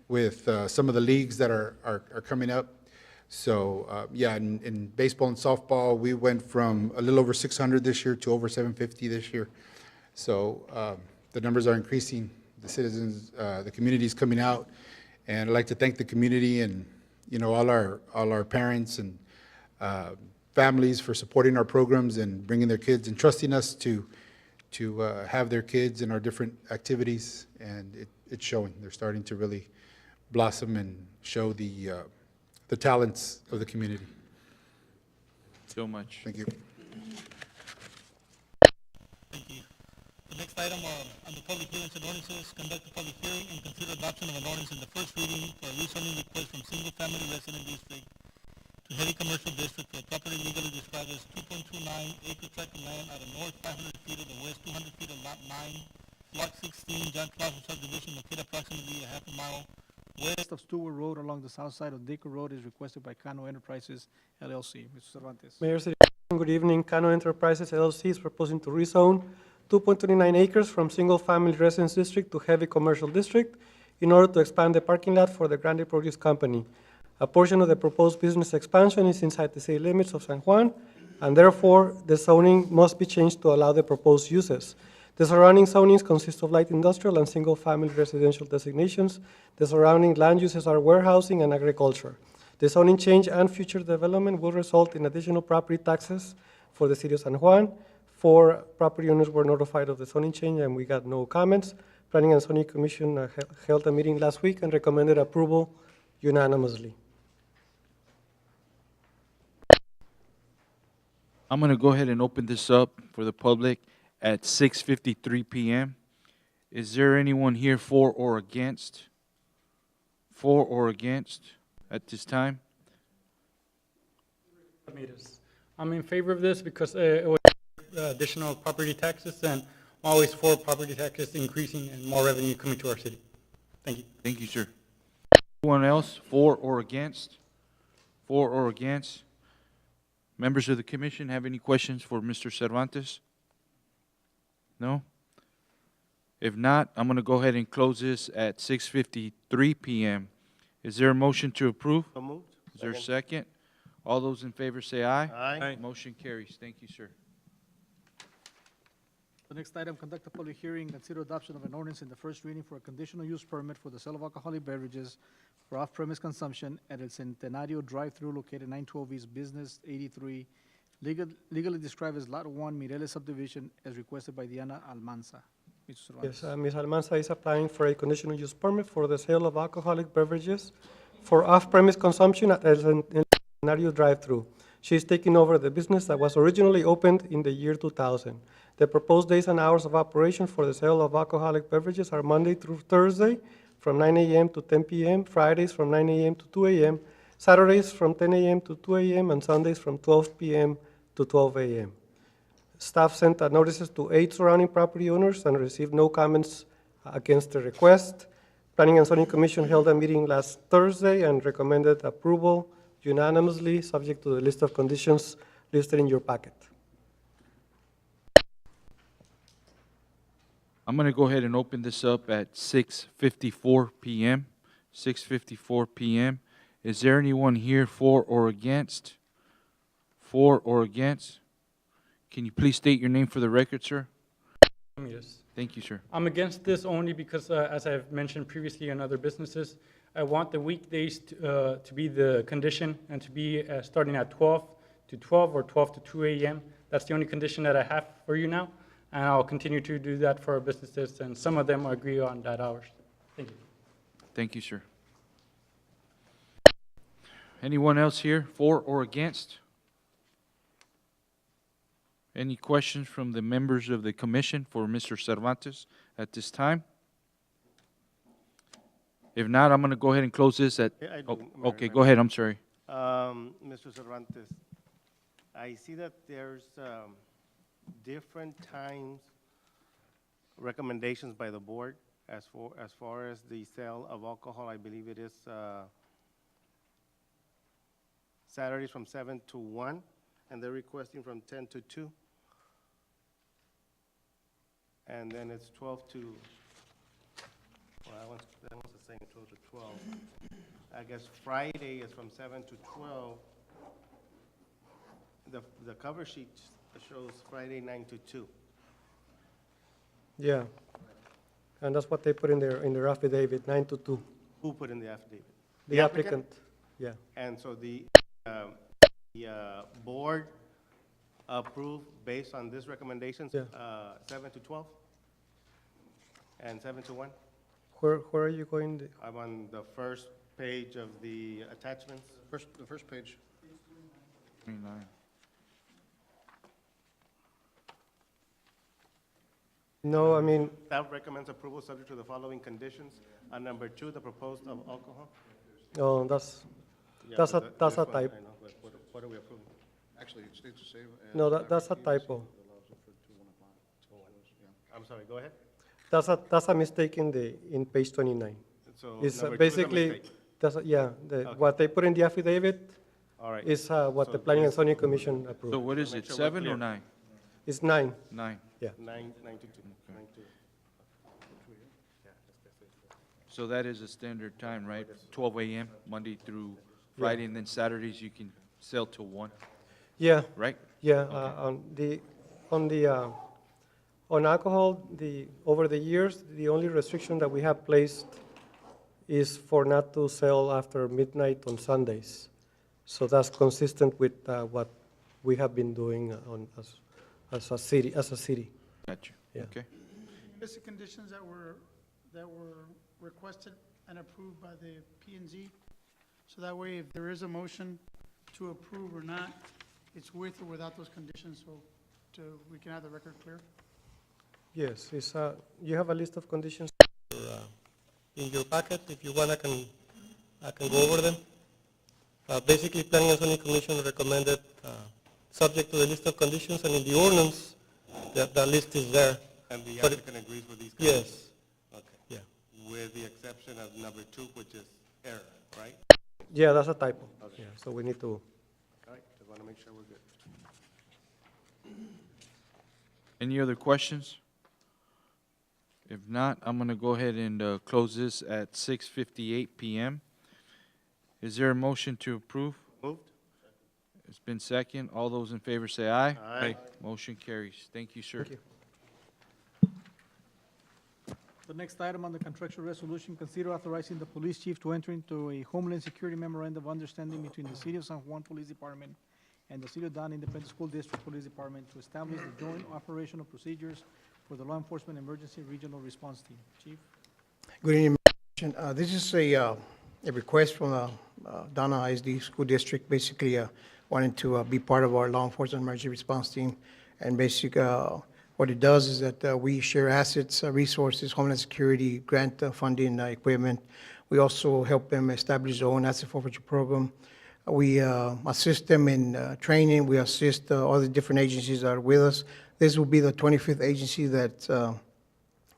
S10: with some of the leagues that are coming up. So, yeah, in baseball and softball, we went from a little over 600 this year to over 750 this year. So the numbers are increasing. The citizens, the community is coming out, and I'd like to thank the community and, you know, all our parents and families for supporting our programs and bringing their kids and trusting us to have their kids in our different activities, and it's showing. They're starting to really blossom and show the talents of the community.
S1: So much.
S10: Thank you.
S14: Thank you. The next item on the public hearings and ordinances, conduct a public hearing and consider adoption of an ordinance in the first reading for a rezoning request from single-family resident district to heavy commercial district for a property legally described as 2.29 acre tract of land at the north 500 feet of the west 200 feet of lot 9, block 16, John Plaza subdivision located approximately a half a mile
S2: West of Stewart Road along the south side of Dicker Road is requested by Cano Enterprises LLC. Mr. Cervantes.
S15: Mayor, City, good evening. Cano Enterprises LLC is proposing to rezone 2.29 acres from single-family residence district to heavy commercial district in order to expand the parking lot for the Grande Produce Company. A portion of the proposed business expansion is inside the city limits of San Juan, and therefore the zoning must be changed to allow the proposed uses. The surrounding zonings consist of light industrial and single-family residential designations. The surrounding land uses are warehousing and agriculture. The zoning change and future development will result in additional property taxes for the city of San Juan. 4 property owners were notified of the zoning change, and we got no comments. Planning and Zoning Commission held a meeting last week and recommended approval unanimously.
S1: I'm going to go ahead and open this up for the public at 6:53 p.m. Is there anyone here for or against? For or against at this time?
S16: I'm in favor of this because it would additional property taxes, and always for property taxes increasing and more revenue coming to our city. Thank you.
S1: Thank you, sir. Anyone else for or against? For or against? Members of the commission have any questions for Mr. Cervantes? No? If not, I'm going to go ahead and close this at 6:53 p.m. Is there a motion to approve?
S9: So moved.
S1: Is there a second? All those in favor say aye.
S9: Aye.
S1: Motion carries. Thank you, sir.
S2: The next item, conduct a public hearing, consider adoption of an ordinance in the first reading for a conditional use permit for the sale of alcoholic beverages for off-premise consumption at El Centenario drive-through located 912 East Business 83, legally described as Lot 1, Mireles subdivision, as requested by Diana Almanza. Mr. Cervantes.
S15: Yes, Ms. Almanza is applying for a conditional use permit for the sale of alcoholic beverages for off-premise consumption at El Centenario drive-through. She is taking over the business that was originally opened in the year 2000. The proposed days and hours of operation for the sale of alcoholic beverages are Monday through Thursday from 9 a.m. to 10 p.m., Fridays from 9 a.m. to 2 a.m., Saturdays from 10 a.m. to 2 a.m., and Sundays from 12 p.m. to 12 a.m. Staff sent notices to 8 surrounding property owners and received no comments against the request. Planning and Zoning Commission held a meeting last Thursday and recommended approval unanimously, subject to the list of conditions listed in your packet.
S1: I'm going to go ahead and open this up at 6:54 p.m. 6:54 p.m. Is there anyone here for or against? For or against? Can you please state your name for the record, sir?
S16: Ramirez.
S1: Thank you, sir.
S16: I'm against this only because, as I've mentioned previously in other businesses, I want the weekdays to be the condition and to be starting at 12 to 12 or 12 to 2 a.m. That's the only condition that I have for you now, and I'll continue to do that for our businesses, and some of them agree on that hours. Thank you.
S1: Thank you, sir. Anyone else here for or against? Any questions from the members of the commission for Mr. Cervantes at this time? If not, I'm going to go ahead and close this at,
S9: Yeah, I do,
S1: oh,
S9: Mayor,
S1: okay,
S9: if I
S1: go
S9: may.
S1: ahead, I'm sorry.
S9: Mr. Cervantes, I see that there's different times recommendations by the board as far as the sale of alcohol. I believe it is Saturdays from 7 to 1, and they're requesting from 10 to 2. And then it's 12 to, well, that one's the same, 12 to 12. I guess Friday is from 7 to 12. The cover sheet shows Friday 9 to 2.
S15: Yeah. And that's what they put in their affidavit, 9 to 2.
S9: Who put in the affidavit?
S15: The applicant, yeah.
S9: And so the board approved based on this recommendations,
S15: Yeah.
S9: 7 to 12? And 7 to 1?
S15: Where are you going?
S9: I'm on the first page of the attachments.
S12: The first page.
S1: 29.
S15: No, I mean,
S9: Staff recommends approval subject to the following conditions. On number 2, the proposed of alcohol.
S15: no, that's
S9: Yeah,
S15: a
S9: but
S15: that's
S9: this
S15: a
S9: one,
S15: type.
S9: I know, but what are we approving?
S12: Actually, it states the same.
S15: No, that's a typo.
S9: I'm sorry, go ahead.
S15: That's a mistake in page 29.
S9: So
S15: It's
S9: number 2 is a
S15: basically,
S9: mistake.
S15: yeah, what they put in the affidavit
S9: All right.
S15: is what
S9: So
S15: the Planning and
S9: this-
S15: Zoning Commission
S1: So
S15: approved.
S1: what is
S9: Make
S1: it,
S9: sure we're
S1: 7 or
S9: clear.
S1: 9?
S15: It's 9,
S1: 9.
S15: yeah.
S9: 9 to 2. 9 to.
S1: So that is a standard time, right? 12 a.m., Monday through Friday, and then Saturdays you can sell till 1,
S15: Yeah,
S1: right?
S15: yeah, on alcohol, over the years, the only restriction that we have placed is for not to sell after midnight on Sundays. So that's consistent with what we have been doing as a city.
S1: Got you.
S15: Yeah.
S1: Okay.
S14: Basic conditions that were requested and approved by the P and Z. So that way, if there is a motion to approve or not, it's with or without those conditions, so we can have the record clear.
S15: Yes, you have a list of conditions in your packet. If you want, I can go over them. Basically, Planning and Zoning Commission recommended, subject to the list of conditions, and in the ordinance, that list is there.
S9: And the
S15: But
S9: applicant agrees with these conditions?
S15: Yes,
S9: Okay.
S15: yeah.
S9: With the exception of number 2, which is error, right?
S15: Yeah, that's a typo.
S9: Okay.
S15: Yeah, so we need to,
S9: All right, just want to make sure we're good.
S1: Any other questions? If not, I'm going to go ahead and close this at 6:58 p.m. Is there a motion to approve?
S9: Moved?
S1: It's been second. All those in favor say aye.
S9: Aye.
S1: Motion carries. Thank you, sir.
S15: thank you.
S2: The next item on the contractual resolution, consider authorizing the police chief to enter into a Homeland Security Memorandum of Understanding between the City of San Juan Police Department and the City of Don Independent School District Police Department to establish the joint operational procedures for the Law Enforcement Emergency Regional Response Team. Chief?
S13: Good evening, Mr. President. This is a request from Donna ISD School District, basically wanting to be part of our law enforcement emergency response team. And basically, what it does is that we share assets, resources, Homeland Security, grant funding, equipment. We also help them establish their own asset forfeiture program. We assist them in training. We assist all the different agencies that are with us. This will be the 25th agency that's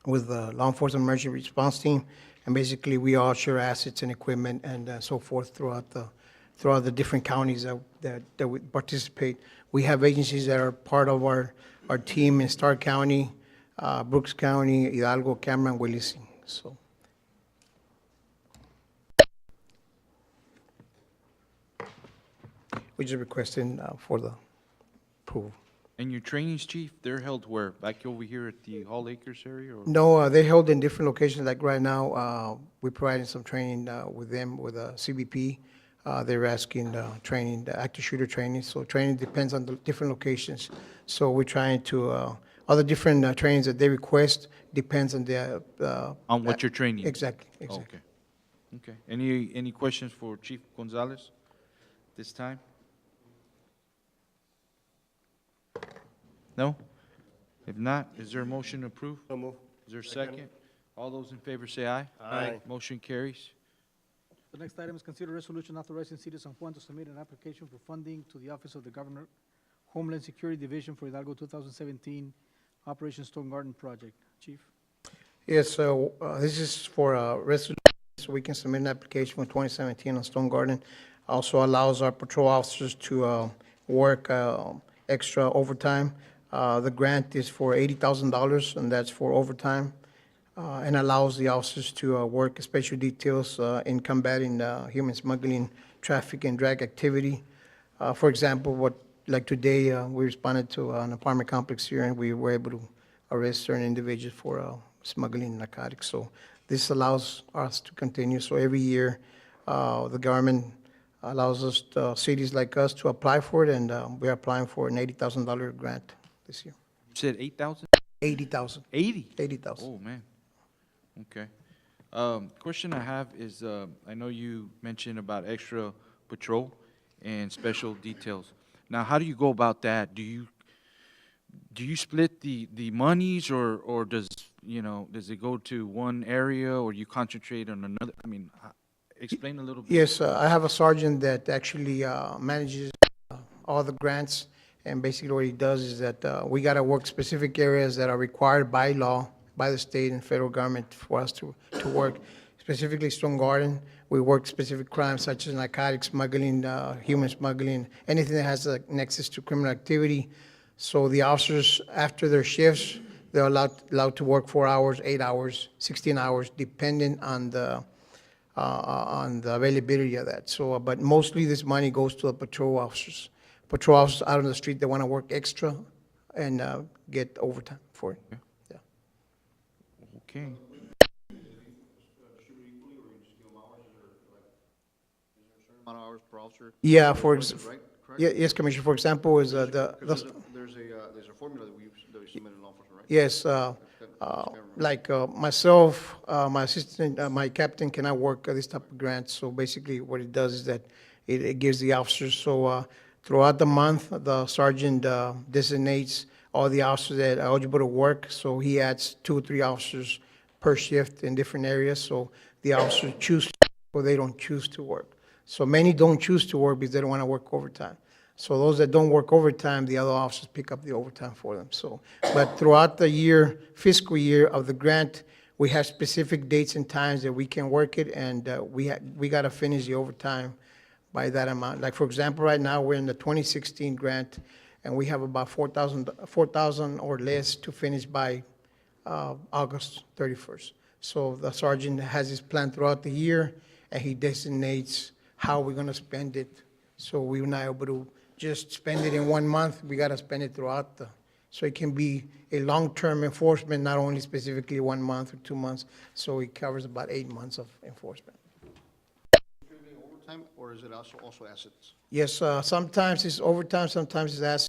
S13: with the Law Enforcement Emergency Response Team. And basically, we all share assets and equipment and so forth throughout the different counties that we participate. We have agencies that are part of our team in Stark County, Brooks County, Hidalgo, Cameron, Willacy. So. We're just requesting for the approval.
S1: And your trainings, chief, they're held where? Back over here at the Hall Acres area? Or?
S13: No, they're held in different locations. Like right now, we're providing some training with them, with CBP. they're asking training, the active shooter training. So training depends on the different locations. So we're trying to, all the different trainings that they request depends on the.
S1: On what you're training?
S13: Exactly, exactly.
S1: Okay. Any questions for Chief Gonzalez this time? No? If not, is there a motion to approve?
S9: So move.
S1: Is there a second? All those in favor say aye.
S9: Aye.
S1: Motion carries.
S2: The next item is consider resolution authorizing City of San Juan to submit an application for funding to the Office of the Governor, Homeland Security Division for Hidalgo 2017 Operation Stone Garden Project. Chief?
S13: Yes, so this is for a resolution, so we can submit an application for 2017 on Stone Garden. Also allows our patrol officers to work extra overtime. The grant is for $80,000, and that's for overtime, and allows the officers to work special details in combating human smuggling, traffic, and drug activity. For example, like today, we responded to an apartment complex here, and we were able to arrest certain individuals for smuggling narcotics. So this allows us to continue. So every year, the government allows us, cities like us, to apply for it, and we're applying for an $80,000 grant this year.
S1: You said 8,000?
S13: 80,000.
S1: 80?
S13: 80,000.
S1: Oh, man. Okay. Question I have is, I know you mentioned about extra patrol and special details. Now, how do you go about that? Do you split the monies, or does it go to one area, or you concentrate on another? I mean, explain a little bit.
S13: Yes, I have a sergeant that actually manages all the grants, and basically what he does is that we got to work specific areas that are required by law, by the state and federal government for us to work. Specifically Stone Garden, we work specific crimes such as narcotics smuggling, human smuggling, anything that has a nexus to criminal activity. So the officers, after their shifts, they're allowed to work 4 hours, 8 hours, 16 hours, depending on the availability of that. So, but mostly this money goes to the patrol officers. Patrol officers out on the street, they want to work extra and get overtime for it. Yeah.
S1: Okay.
S12: Amount of hours per officer?
S13: Yeah,
S12: Right, correct?
S13: yes, Commissioner. For example, is
S12: There's a formula that we submitted in law enforcement, right?
S13: yes, like myself, my assistant, my captain cannot work this type of grants. So basically, what it does is that it gives the officers. So throughout the month, the sergeant designates all the officers that are eligible to work. So he adds 2 or 3 officers per shift in different areas. So the officers choose or they don't choose to work. So many don't choose to work because they don't want to work overtime. So those that don't work overtime, the other officers pick up the overtime for them. So, but throughout the year, fiscal year of the grant, we have specific dates and times that we can work it, and we got to finish the overtime by that amount. Like, for example, right now, we're in the 2016 grant, and we have about 4,000 or less to finish by August 31st. So the sergeant has his plan throughout the year, and he designates how we're going to spend it. So we're not able to just spend it in 1 month. We got to spend it throughout so it can be a long-term enforcement, not only specifically 1 month or 2 months. So it covers about 8 months of enforcement.
S12: Overtime, or is it also assets?
S13: Yes, sometimes it's overtime, sometimes it's assets.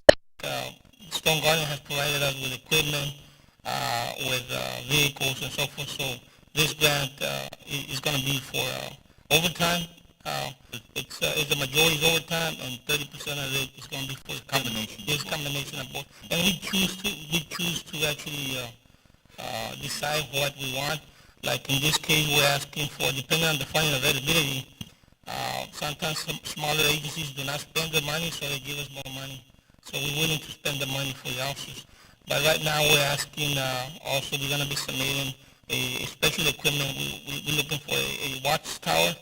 S14: Stone Garden has provided us with equipment, with vehicles and so forth. So this grant is going to be for overtime. It's the majority is overtime, and 30% of it is going to be for the combination. This combination of both, and we choose to actually decide what we want. Like in this case, we're asking for, depending on the funding availability. Sometimes some smaller agencies do not spend the money, so they give us more money. So we're willing to spend the money for the officers. But right now, we're asking also, we're going to be submitting a special equipment. We're looking for a watchtower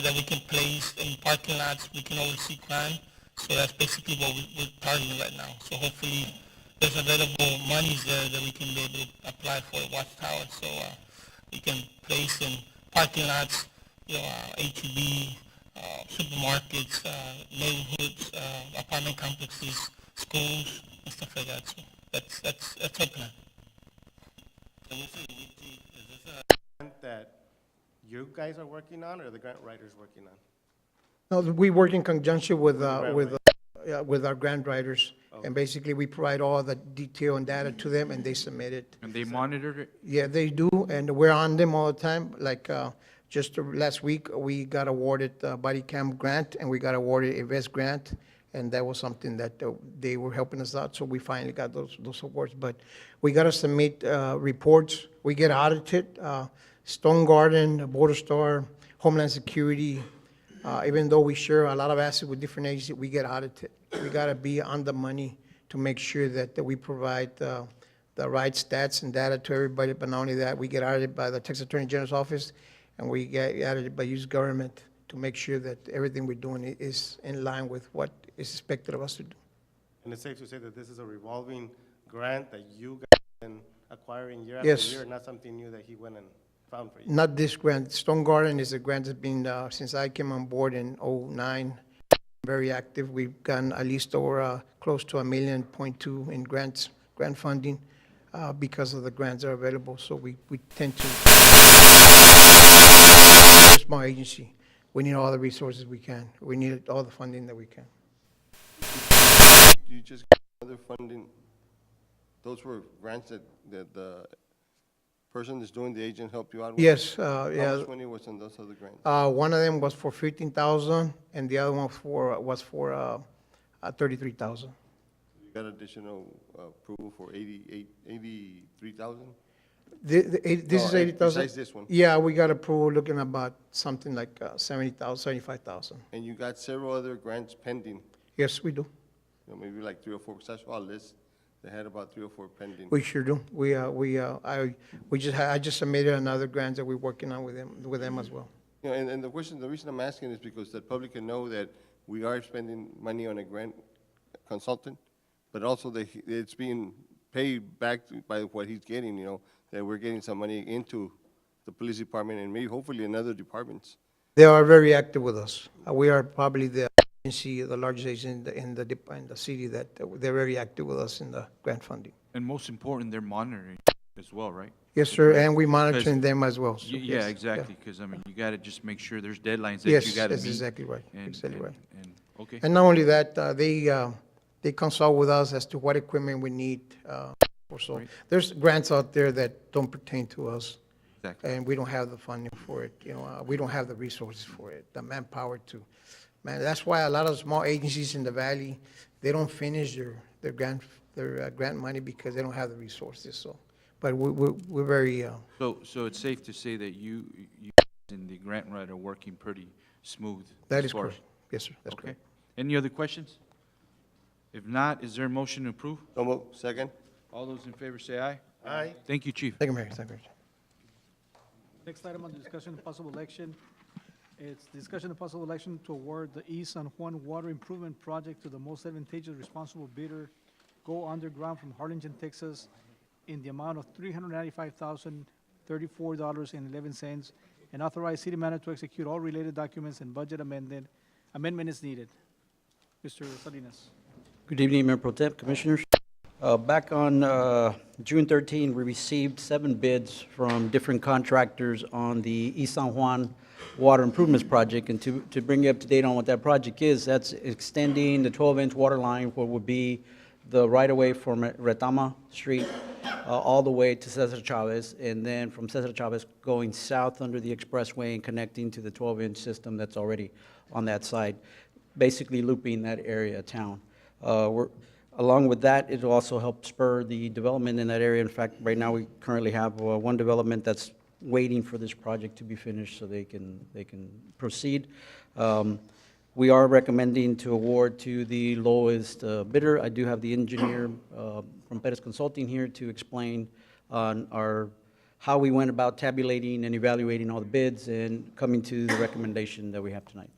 S14: that we can place in parking lots. We can oversee crime. So that's basically what we're targeting right now. So hopefully, there's available monies there that we can be able to apply for a watchtower. So we can place in parking lots, HEB, supermarkets, neighborhoods, apartment complexes, schools, and stuff like that. So that's our plan.
S9: Can you say, is this a grant that you guys are working on, or the grant writer's working on?
S13: No, we work in conjunction with
S9: grant
S13: with our grant writers. And basically, we provide all the detail and data to them, and they submit it.
S1: And they monitored it?
S13: Yeah, they do, and we're on them all the time. Like, just last week, we got awarded a body cam grant, and we got awarded a vest grant, and that was something that they were helping us out, so we finally got those awards. But we got to submit reports. We get audited. Stone Garden, Border Star, Homeland Security, even though we share a lot of assets with different agencies, we get audited. We got to be on the money to make sure that we provide the right stats and data to everybody. But not only that, we get audited by the Texas Attorney General's office, and we get audited by U.S. government to make sure that everything we're doing is in line with what is expected of us to do.
S9: And it's safe to say that this is a revolving grant that you guys have been acquiring year after
S13: Yes.
S9: year, not something new that he went and found for you?
S13: Not this grant. Stone Garden is a grant that's been, since I came on board in '09, very active. We've gotten at least over close to $1.2 million in grants, grant funding, because of the grants that are available. So we tend to, small agency, we need all the resources we can. We need all the funding that we can.
S12: You just got other funding, those were grants that the person that's doing the agent helped you out with?
S13: Yes,
S12: How
S13: yeah.
S12: much money was in those other grants?
S13: One of them was for 15,000, and the other one was for 33,000.
S12: You got additional approval for 83,000?
S13: This is 80,000?
S12: Besides this one?
S13: Yeah, we got approval looking about something like 70,000, 75,000.
S12: And you got several other grants pending,
S13: Yes, we do.
S12: maybe like 3 or 4, because I saw a list that had about 3 or 4 pending.
S13: We sure do. I just submitted another grant that we're working on with them as well.
S12: You know, and the reason I'm asking is because the public can know that we are spending money on a grant consultant, but also that it's being paid back by what he's getting, you know, that we're getting some money into the police department and maybe hopefully in other departments.
S13: They are very active with us. We are probably the agency, the largest agency in the city that they're very active with us in the grant funding.
S1: And most important, they're monitoring as well, right?
S13: Yes, sir, and we monitoring them as well. so
S1: Yeah,
S13: yes,
S1: exactly, because, I mean, you got to just make sure there's deadlines that
S13: Yes,
S1: you got to meet.
S13: that's exactly right, exactly right.
S1: And, okay.
S13: And not only that, they consult with us as to what equipment we need. So
S1: Right.
S13: there's grants out there that don't pertain to us,
S1: Exactly.
S13: and we don't have the funding for it. We don't have the resources for it, the manpower to. Man, that's why a lot of small agencies in the valley, they don't finish their grant money because they don't have the resources. So, but we're very.
S1: So it's safe to say that you and the grant writer are working pretty smooth?
S13: That
S1: as
S13: is
S1: far as-
S13: correct. Yes, sir. That's
S1: Okay.
S13: correct.
S1: Any other questions? If not, is there a motion to approve?
S12: So move. Second?
S1: All those in favor say aye.
S9: Aye.
S1: Thank you, Chief.
S13: Thank you, Mayor. Thank you.
S2: Next item on the discussion of possible election, it's discussion of possible election to award the East San Juan Water Improvement Project to the most advantageous responsible bidder, Go Underground from Harlingen, Texas, in the amount of $395,034.11, and authorize city manager to execute all related documents and budget amendment is needed. Mr. Salinas.
S17: Good evening, Mayor Pro Tem, Commissioners. Back on June 13, we received 7 bids from different contractors on the East San Juan Water Improvements Project. And to bring you up to date on what that project is, that's extending the 12-inch water line, what would be the right-of-way from Retama Street all the way to Cesar Chavez, and then from Cesar Chavez going south under the expressway and connecting to the 12-inch system that's already on that side, basically looping that area of town. Along with that, it will also help spur the development in that area. In fact, right now, we currently have one development that's waiting for this project to be finished so they can proceed. We are recommending to award to the lowest bidder. I do have the engineer from Perez Consulting here to explain on how we went about tabulating and evaluating all the bids and coming to the recommendation that we have tonight.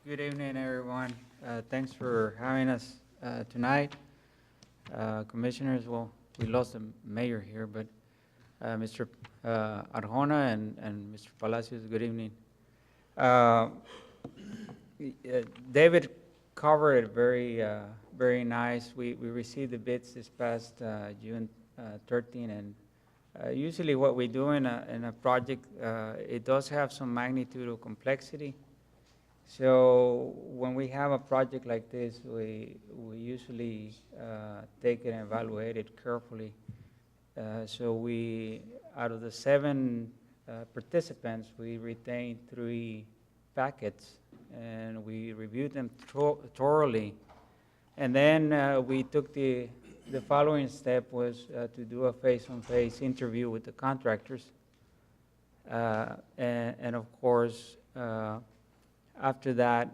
S18: Good evening, everyone. Thanks for having us tonight. Commissioners, well, we lost the mayor here, but Mr. Arjona and Mr. Palacios, good evening. David covered it very nice. We received the bids this past June 13, and Usually what we do in a project, it does have some magnitude of complexity. So when we have a project like this, we usually take it and evaluate it carefully. So out of the 7 participants, we retained 3 packets, and we reviewed them thoroughly. And then we took the following step was to do a face-on-face interview with the contractors. And of course, after that,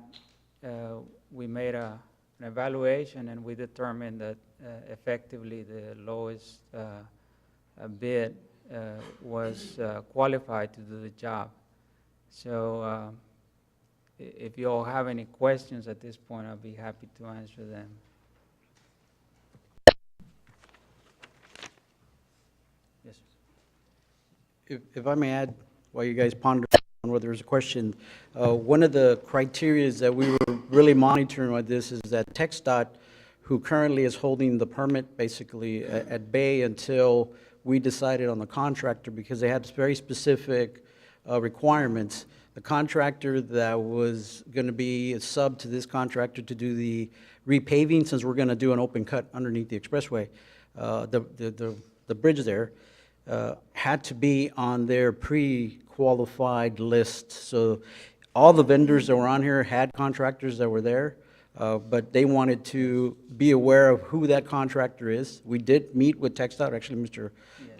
S18: we made an evaluation, and we determined that effectively the lowest bid was qualified to do the job. So if you all have any questions at this point, I'll be happy to answer them. Yes, sir.
S17: If I may add, while you guys ponder on whether there's a question, one of the criteria that we were really monitoring with this is that TxDOT, who currently is holding the permit basically at bay until we decided on the contractor, because they had very specific requirements. The contractor that was going to be a sub to this contractor to do the repaving, since we're going to do an open cut underneath the expressway, the bridge there, had to be on their pre-qualified list. So all the vendors that were on here had contractors that were there, but they wanted to be aware of who that contractor is. We did meet with TxDOT. Actually,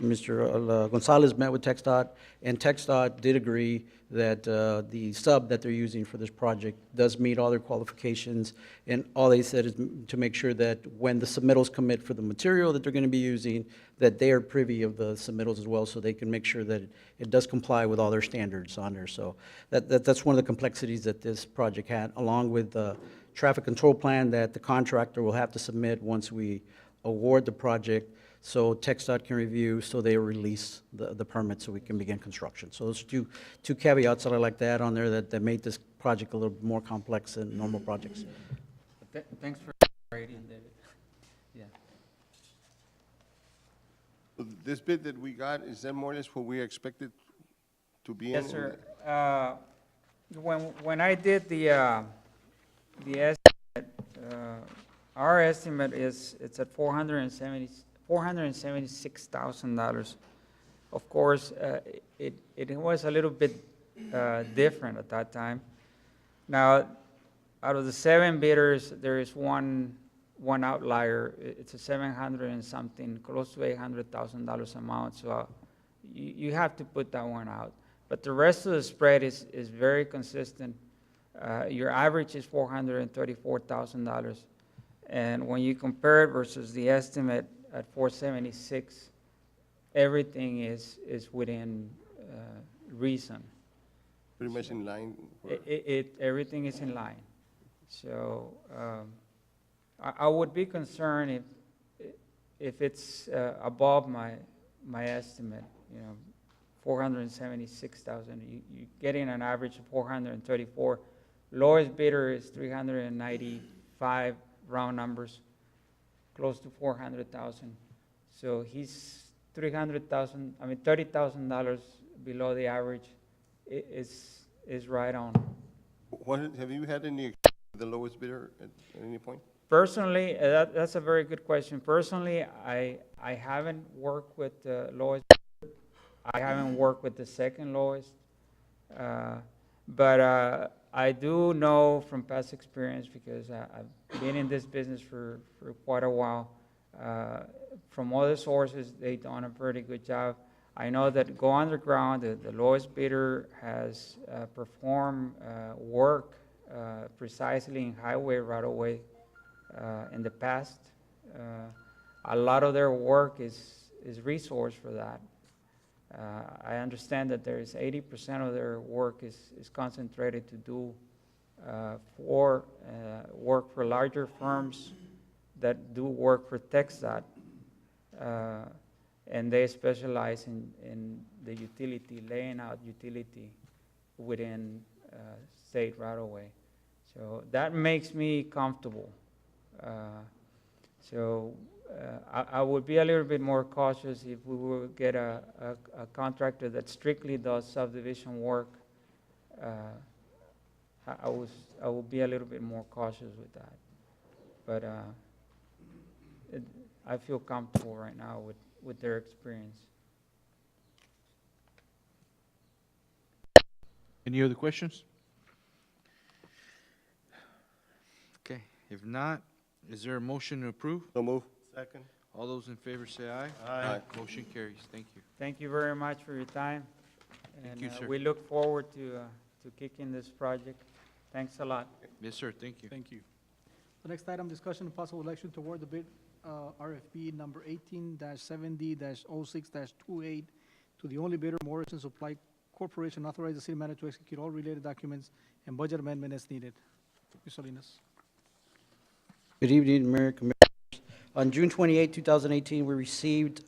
S17: Mr. Gonzalez met with TxDOT, and TxDOT did agree that the sub that they're using for this project does meet all their qualifications, and all they said is to make sure that when the submittals commit for the material that they're going to be using, that they are privy of the submittals as well, so they can make sure that it does comply with all their standards on there. So that's one of the complexities that this project had, along with the traffic control plan that the contractor will have to submit once we award the project, so TxDOT can review, so they release the permit so we can begin construction. So those are two caveats that I like to add on there that made this project a little more complex than normal projects.
S18: Thanks for writing, David. Yeah.
S12: This bid that we got, is that more or less what we expected to be in?
S18: Yes, sir. When I did the estimate, our estimate it's at $476,000. Of course, it was a little bit different at that time. Now, out of the 7 bidders, there is one outlier. It's a 700 and something, close to $800,000 amount. So you have to put that one out. But the rest of the spread is very consistent. Your average is $434,000. And when you compare it versus the estimate at 476, everything is within reason.
S12: Pretty much in line?
S18: Everything is in line. So I would be concerned if it's above my estimate, 476,000. You're getting an average of 434. Lowest bidder is 395, round numbers, close to 400,000. So he's $30,000 below the average. Is right on.
S12: Have you had any the lowest bidder at any point?
S18: Personally, that's a very good question. Personally, I haven't worked with the lowest. I haven't worked with the second lowest. But I do know from past experience, because I've been in this business for quite a while. From other sources, they've done a pretty good job. I know that Go Underground, the lowest bidder, has performed work precisely in highway right-of-way in the past. A lot of their work is resourced for that. I understand that there is 80% of their work is concentrated to do work for larger firms that do work for TxDOT, and they specialize in the utility, laying out utility within state right-of-way. So that makes me comfortable. So I would be a little bit more cautious if we would get a contractor that strictly does subdivision work. I would be a little bit more cautious with that. But I feel comfortable right now with their experience.
S1: Any other questions? Okay, if not, is there a motion to approve?
S9: So move. Second.
S1: All those in favor say aye.
S9: Aye.
S1: Motion carries. Thank you.
S18: Thank you very much for your time.
S1: Thank you,
S18: And
S1: sir.
S18: we look forward to kicking this project. Thanks a lot.
S1: Yes, sir, thank you.
S2: Thank you. The next item, discussion and possible election to award the bid, RFP number 18-70-06-28 to the only bidder, Morrison Supply Corporation, authorize the city manager to execute all related documents and budget amendment as needed. Ms. Salinas.
S17: Good evening, Mayor, Commissioners. On June 28, 2018, we received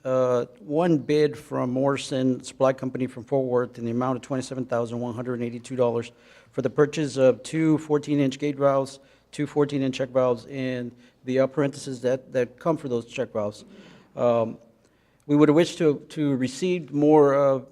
S17: one bid from Morrison Supply Company from Fort Worth in the amount of $27,182 for the purchase of two 14-inch gate valves, two 14-inch check valves, and the apparatuses that come for those check valves. We would have wished to receive more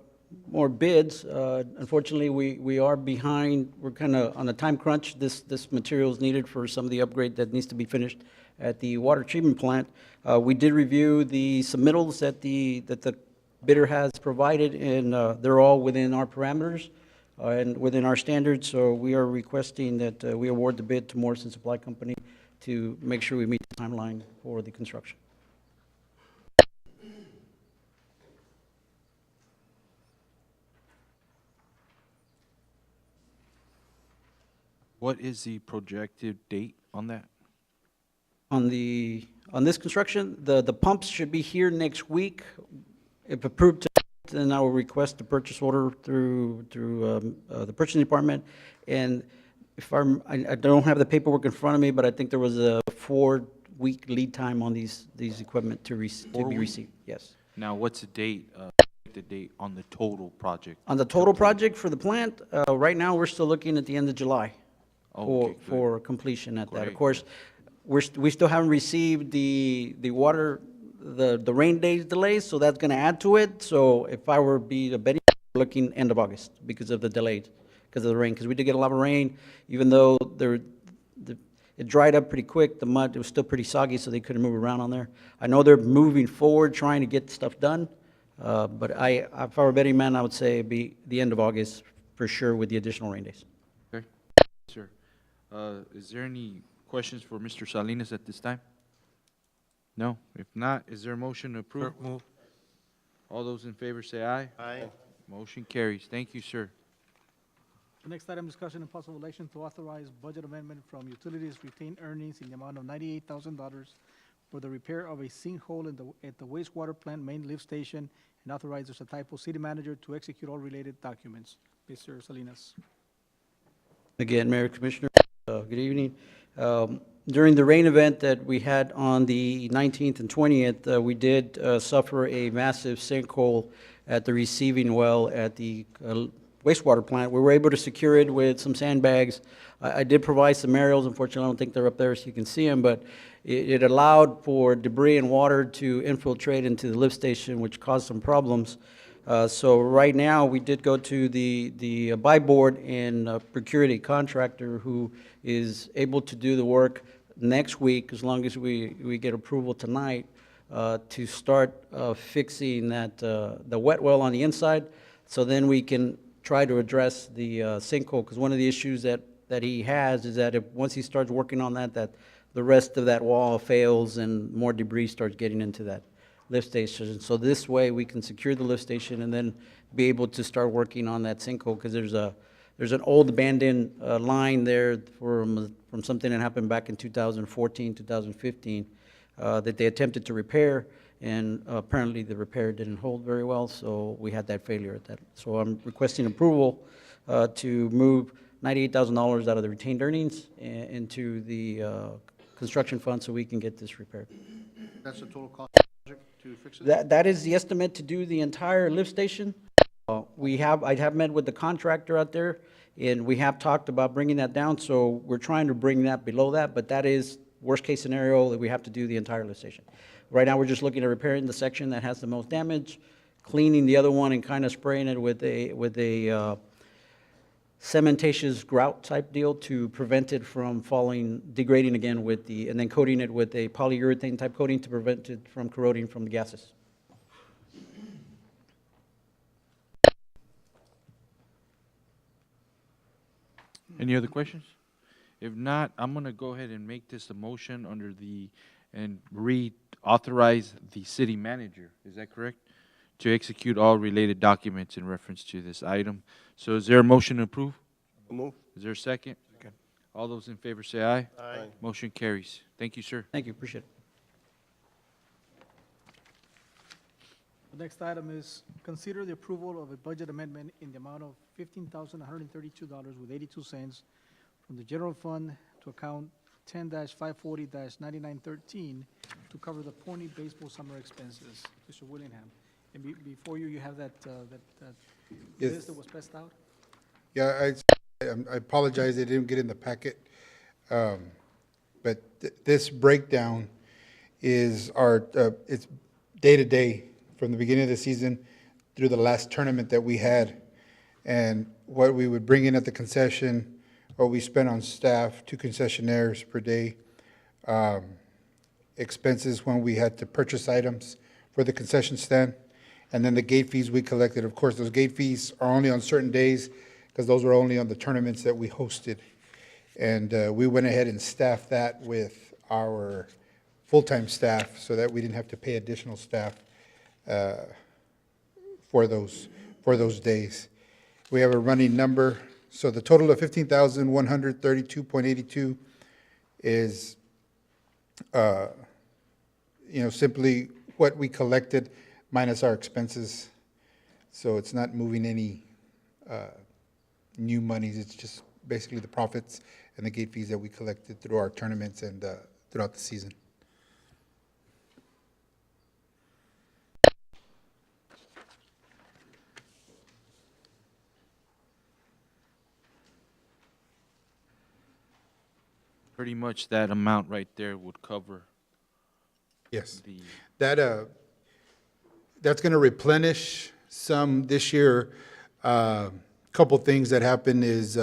S17: bids. Unfortunately, we are behind. We're kind of on a time crunch. This material is needed for some of the upgrade that needs to be finished at the water treatment plant. We did review the submittals that the bidder has provided, and they're all within our parameters and within our standards. So we are requesting that we award the bid to Morrison Supply Company to make sure we meet the timeline for the construction.
S1: What is the projected date on that?
S17: On this construction, the pumps should be here next week. If approved, then I will request the purchase order through the purchasing department. And if I don't have the paperwork in front of me, but I think there was a 4-week lead time on these equipment to be received. Yes.
S1: Now, what's the date on the total project?
S17: On the total project for the plant, right now, we're still looking at the end of July for completion at that. Of course, we still haven't received the water, the rain days delays, so that's going to add to it. So if I were be a betting, we're looking end of August because of the delays, because of the rain. Because we did get a lot of rain, even though it dried up pretty quick. The mud, it was still pretty soggy, so they couldn't move around on there. I know they're moving forward, trying to get stuff done. But if I were a betting man, I would say it'd be the end of August for sure with the additional rain days.
S1: Okay, sir. Is there any questions for Mr. Salinas at this time? No? If not, is there a motion to approve?
S9: Move.
S1: All those in favor say aye.
S9: Aye.
S1: Motion carries. Thank you, sir.
S2: The next item, discussion and possible election to authorize budget amendment from utilities retained earnings in the amount of $98,000 for the repair of a sinkhole at the wastewater plant main lift station, and authorize the typo city manager to execute all related documents. Mr. Salinas.
S17: Again, Mayor, Commissioner, good evening. During the rain event that we had on the 19th and 20th, we did suffer a massive sinkhole at the receiving well at the wastewater plant. We were able to secure it with some sandbags. I did provide some aerials. Unfortunately, I don't think they're up there so you can see them, but it allowed for debris and water to infiltrate into the lift station, which caused some problems. So right now, we did go to the buy board and procure a contractor who is able to do the work next week, as long as we get approval tonight, to start fixing the wet well on the inside, so then we can try to address the sinkhole, because one of the issues that he has is that once he starts working on that the rest of that wall fails and more debris starts getting into that lift station. So this way we can secure the lift station and then be able to start working on that sinkhole, because there's an old abandoned line there from something that happened back in 2014, 2015 that they attempted to repair, and apparently the repair didn't hold very well, so we had that failure at that. So I'm requesting approval to move $98,000 out of the retained earnings into the construction fund so we can get this repaired.
S12: That's the total cost of the project to fix it?
S17: That is the estimate to do the entire lift station. I have met with the contractor out there, and we have talked about bringing that down, so we're trying to bring that below that, but that is worst-case scenario, we have to do the entire lift station. Right now, we're just looking at repairing the section that has the most damage, cleaning the other one and kind of spraying it with a cementatious grout type deal to prevent it from degrading again and then coating it with a polyurethane type coating to prevent it from corroding from the gases.
S1: Any other questions? If not, I'm gonna go ahead and make this a motion and authorize the city manager, is that correct? To execute all related documents in reference to this item. So is there a motion to approve?
S9: Move.
S1: Is there a second? Second. All those in favor say aye.
S9: Aye.
S1: Motion carries. Thank you, sir.
S17: Thank you, appreciate it.
S2: The next item is consider the approval of a budget amendment in the amount of $15,132.82 from the general fund to account 10-540-9913 to cover the Pony baseball summer expenses. Mr. Willingham, and before you have that
S10: Yes.
S2: list that was passed out?
S10: Yeah, I apologize, it didn't get in the packet. But this breakdown is it's day-to-day from the beginning of the season through the last tournament that we had. And what we would bring in at the concession, what we spent on staff, 2 concessionaires per day, expenses when we had to purchase items for the concession stand, and then the gate fees we collected. Of course, those gate fees are only on certain days because those were only on the tournaments that we hosted. And we went ahead and staffed that with our full-time staff so that we didn't have to pay additional staff for those days. We have a running number. So the total of 15,132.82 is, simply what we collected minus our expenses. So it's not moving any new monies. It's just basically the profits and the gate fees that we collected through our tournaments and throughout the season.
S1: Pretty much that amount right there would cover.
S10: Yes.
S1: The
S10: That's going to replenish some this year. Couple things that happened is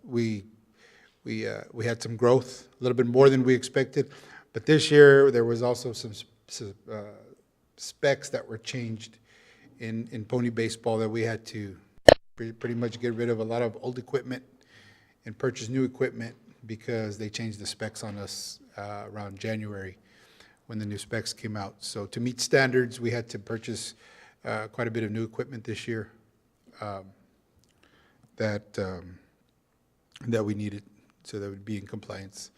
S10: we had some growth, a little bit more than we expected. But this year, there was also some specs that were changed in Pony baseball that we had to pretty much get rid of a lot of old equipment and purchase new equipment because they changed the specs on us around January when the new specs came out. So to meet standards, we had to purchase quite a bit of new equipment this year that we needed so that we'd be in compliance.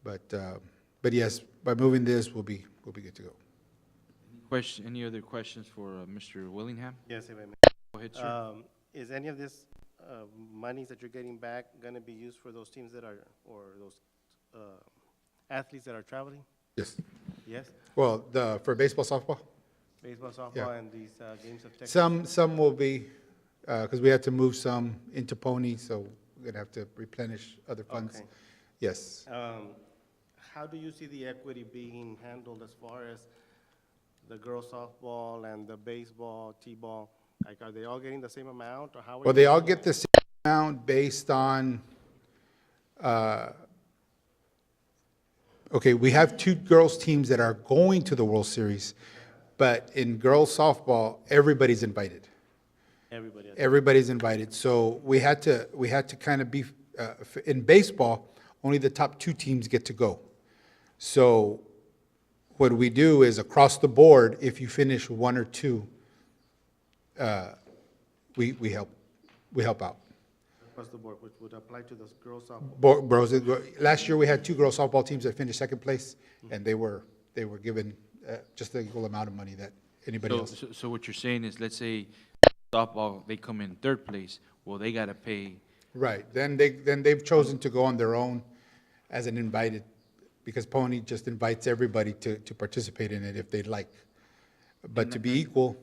S10: But yes, by moving this, we'll be good to go.
S1: Any other questions for Mr. Willingham?
S9: Yes, if I may.
S1: Go ahead, sir.
S9: Is any of this monies that you're getting back going to be used for those teams or those athletes that are traveling?
S10: Yes.
S9: Yes?
S10: Well, for baseball, softball?
S9: Baseball, softball,
S10: Yeah.
S9: and these games of Texas?
S10: Some will be, because we had to move some into Pony, so we're going to have to replenish other funds.
S9: Okay.
S10: Yes.
S9: How do you see the equity being handled as far as the girls softball and the baseball, t-ball? Like, are they all getting the same amount, or how?
S10: Well, they all get the same amount based on, okay, we have 2 girls teams that are going to the World Series, but in girls softball, everybody's invited. Everybody's invited. So we had to kind of be, in baseball, only the top 2 teams get to go. So what we do is across the board, if you finish 1 or 2, we help out.
S9: Across the board, which would apply to those girls softball?
S10: Last year, we had 2 girls softball teams that finished second place, and they were given just the equal amount of money that anybody else.
S1: So what you're saying is, let's say softball, they come in 3rd place, well, they got to pay.
S10: Right, then they've chosen to go on their own as an invited, because Pony just invites everybody to participate in it if they'd like. But to be equal,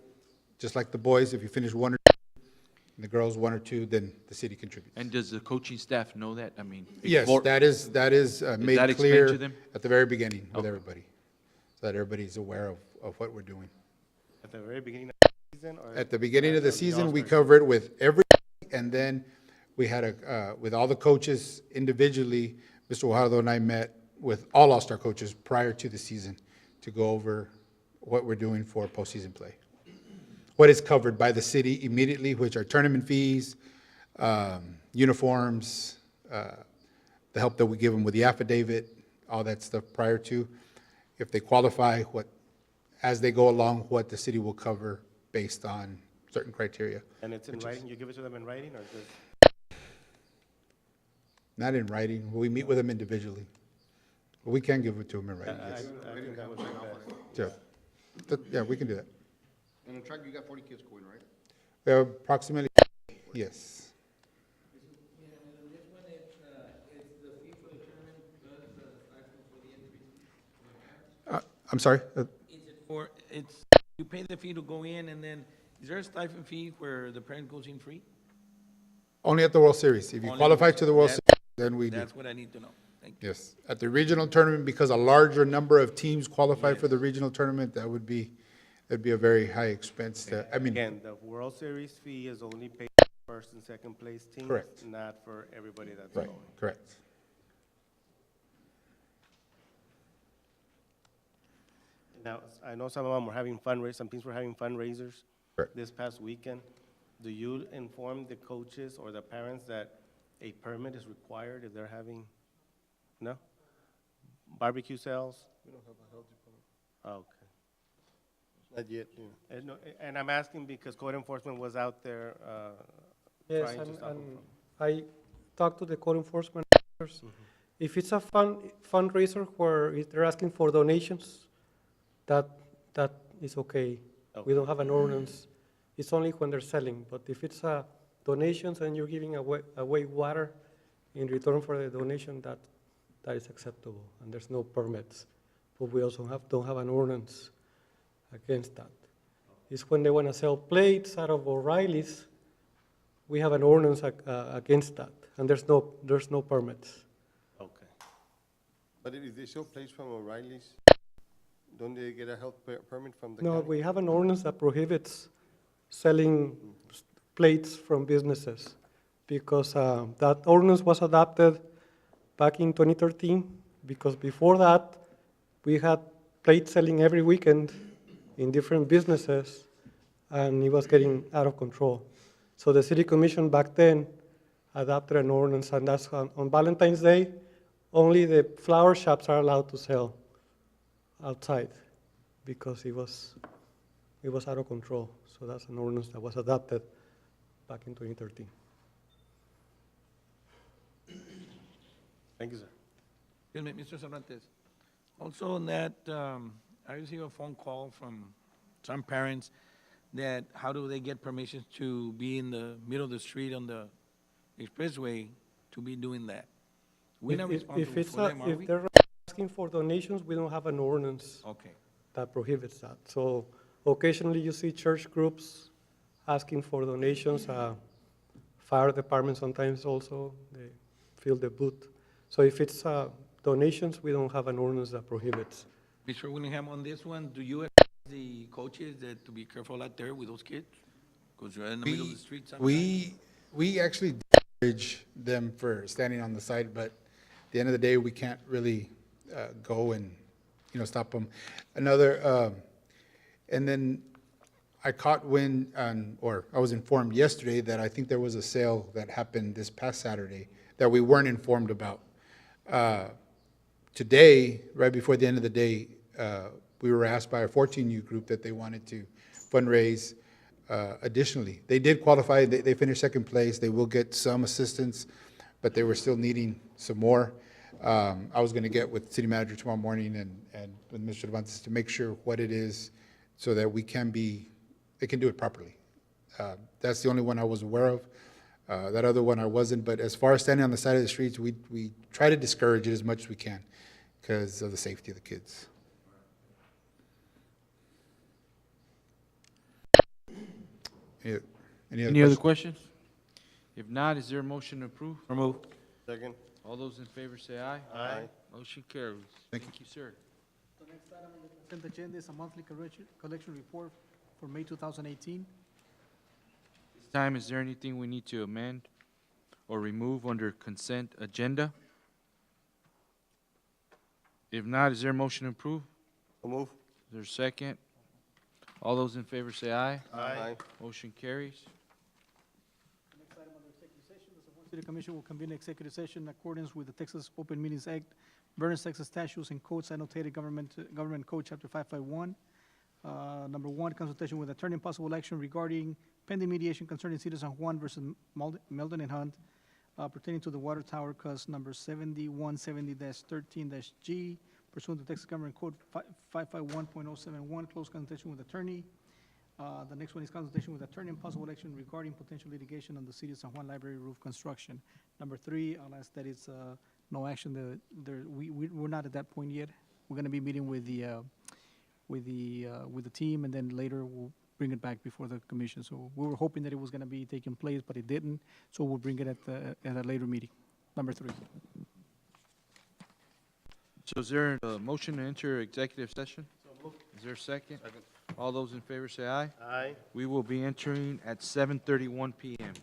S10: just like the boys, if you finish 1 or 2, the girls 1 or 2, then the city contributes.
S1: And does the coaching staff know that? I mean,
S10: Yes,
S1: before-
S10: that is made
S1: that explained
S10: clear
S1: to them?
S10: at the very beginning with
S1: Okay.
S10: everybody, so that everybody's aware of what we're doing.
S9: At the very beginning of the season, or?
S10: At the beginning of the season, we
S9: All-Star
S10: covered with everybody, and then we had with all the coaches individually, Mr. Guajardo and I met with all All-Star coaches prior to the season to go over what we're doing for postseason play. What is covered by the city immediately, which are tournament fees, uniforms, the help that we give them with the affidavit, all that stuff prior to. If they qualify, as they go along, what the city will cover based on certain criteria.
S9: And it's in writing, you give it to them in writing, or just?
S10: Not in writing, we meet with them individually. But we can give it to them in writing,
S9: I
S10: yes.
S9: think that was the best.
S10: Yeah, we can do that.
S12: And in track, you got 40 kids going, right?
S10: Approximately, yes. I'm sorry?
S11: Is it for, you pay the fee to go in, and then, is there a stipend fee where the parent goes in free?
S10: Only at the World Series. If you
S11: Only-
S10: qualify to the World
S11: that-
S10: Series, then we do.
S11: That's what I need to know. Thank you.
S10: Yes. At the regional tournament, because a larger number of teams qualify for the regional tournament, that'd be a very high expense.
S9: Again, the World Series fee is only paid for first and second place teams.
S10: Correct.
S9: Not for everybody that's
S10: Right,
S9: going.
S10: correct.
S9: Now, I know some of them were having some teams were having fundraisers
S10: Correct.
S9: this past weekend. Do you inform the coaches or the parents that a permit is required if they're having, no? Barbecue sales?
S12: We don't have a health department.
S9: Oh, okay.
S12: Not yet,
S9: And I'm asking because code enforcement was out there,
S15: Yes,
S9: trying to stop them
S15: and
S9: from.
S15: I talked to the code enforcement officers. If it's a fundraiser where they're asking for donations, that is okay. We don't have an ordinance. It's only when they're selling. But if it's donations and you're giving away water in return for the donation, that is acceptable, and there's no permits. But we also don't have an ordinance against that. It's when they want to sell plates out of O'Reilly's, we have an ordinance against that, and there's no permits.
S9: Okay.
S12: But if they sell plates from O'Reilly's, don't they get a health permit from the
S15: No,
S12: county?
S15: we have an ordinance that prohibits selling plates from businesses, because that ordinance was adopted back in 2013, because before that, we had plate selling every weekend in different businesses, and it was getting out of control. So the city commission back then adopted an ordinance, and that's on Valentine's Day, only the flower shops are allowed to sell outside, because it was out of control. So that's an ordinance that was adopted back in 2013.
S9: Thank you, sir.
S11: Excuse me, Mr. Cervantes. Also on that, I received a phone call from some parents that how do they get permissions to be in the middle of the street on the expressway to be doing that? We're not responsible for them, are
S15: If
S11: we?
S15: they're asking for donations, we don't have an ordinance
S11: Okay.
S15: that prohibits that. So occasionally you see church groups asking for donations, fire department sometimes also, they fill the booth. So if it's donations, we don't have an ordinance that prohibits.
S11: Mr. Willingham, on this one, do you advise the coaches that to be careful out there with those kids? Because you're in the middle of the street sometimes.
S10: We actually encourage them for standing on the side, but at the end of the day, we can't really go and, stop them. And then I caught wind or I was informed yesterday that I think there was a sale that happened this past Saturday that we weren't informed about. Today, right before the end of the day, we were asked by our 14U group that they wanted to fundraise additionally. They did qualify, they finished second place, they will get some assistance, but they were still needing some more. I was going to get with city manager tomorrow morning and with Mr. Cervantes to make sure what it is so that they can do it properly. That's the only one I was aware of. That other one I wasn't, but as far as standing on the side of the streets, we try to discourage it as much as we can because of the safety of the kids.
S1: Any other questions? If not, is there a motion to approve?
S9: Remove. Second.
S1: All those in favor say aye.
S9: Aye.
S1: Motion carries.
S10: Thank
S1: Thank you, sir.
S2: The next item on the consent agenda is a monthly collection report for May 2018.
S1: This time, is there anything we need to amend or remove under consent agenda? If not, is there a motion to approve?
S9: Remove.
S1: Is there a second? All those in favor say aye.
S9: Aye.
S1: Motion carries.
S2: The next item under executive session, the San Juan City Commission will convene an executive session in accordance with the Texas Open Meetings Act, various Texas statutes and codes annotated Government Code Chapter 551. Number one, consultation with attorney and possible action regarding pending mediation concerning City of San Juan versus Meldon and Hunt pertaining to the water tower cause number 7170-13-G pursuant to Texas Government Code 551.071, close consultation with attorney. The next one is consultation with attorney and possible action regarding potential litigation on the City of San Juan Library roof construction. Number three, I'll ask that it's no action. We're not at that point yet. We're going to be meeting with the team, and then later we'll bring it back before the commission. So we were hoping that it was going to be taking place, but it didn't. So we'll bring it at a later meeting. Number three.
S1: So is there a motion to enter executive session? Is there a second?
S9: Second.
S1: All those in favor say aye.
S9: Aye.
S1: We will be entering at 7:31 PM.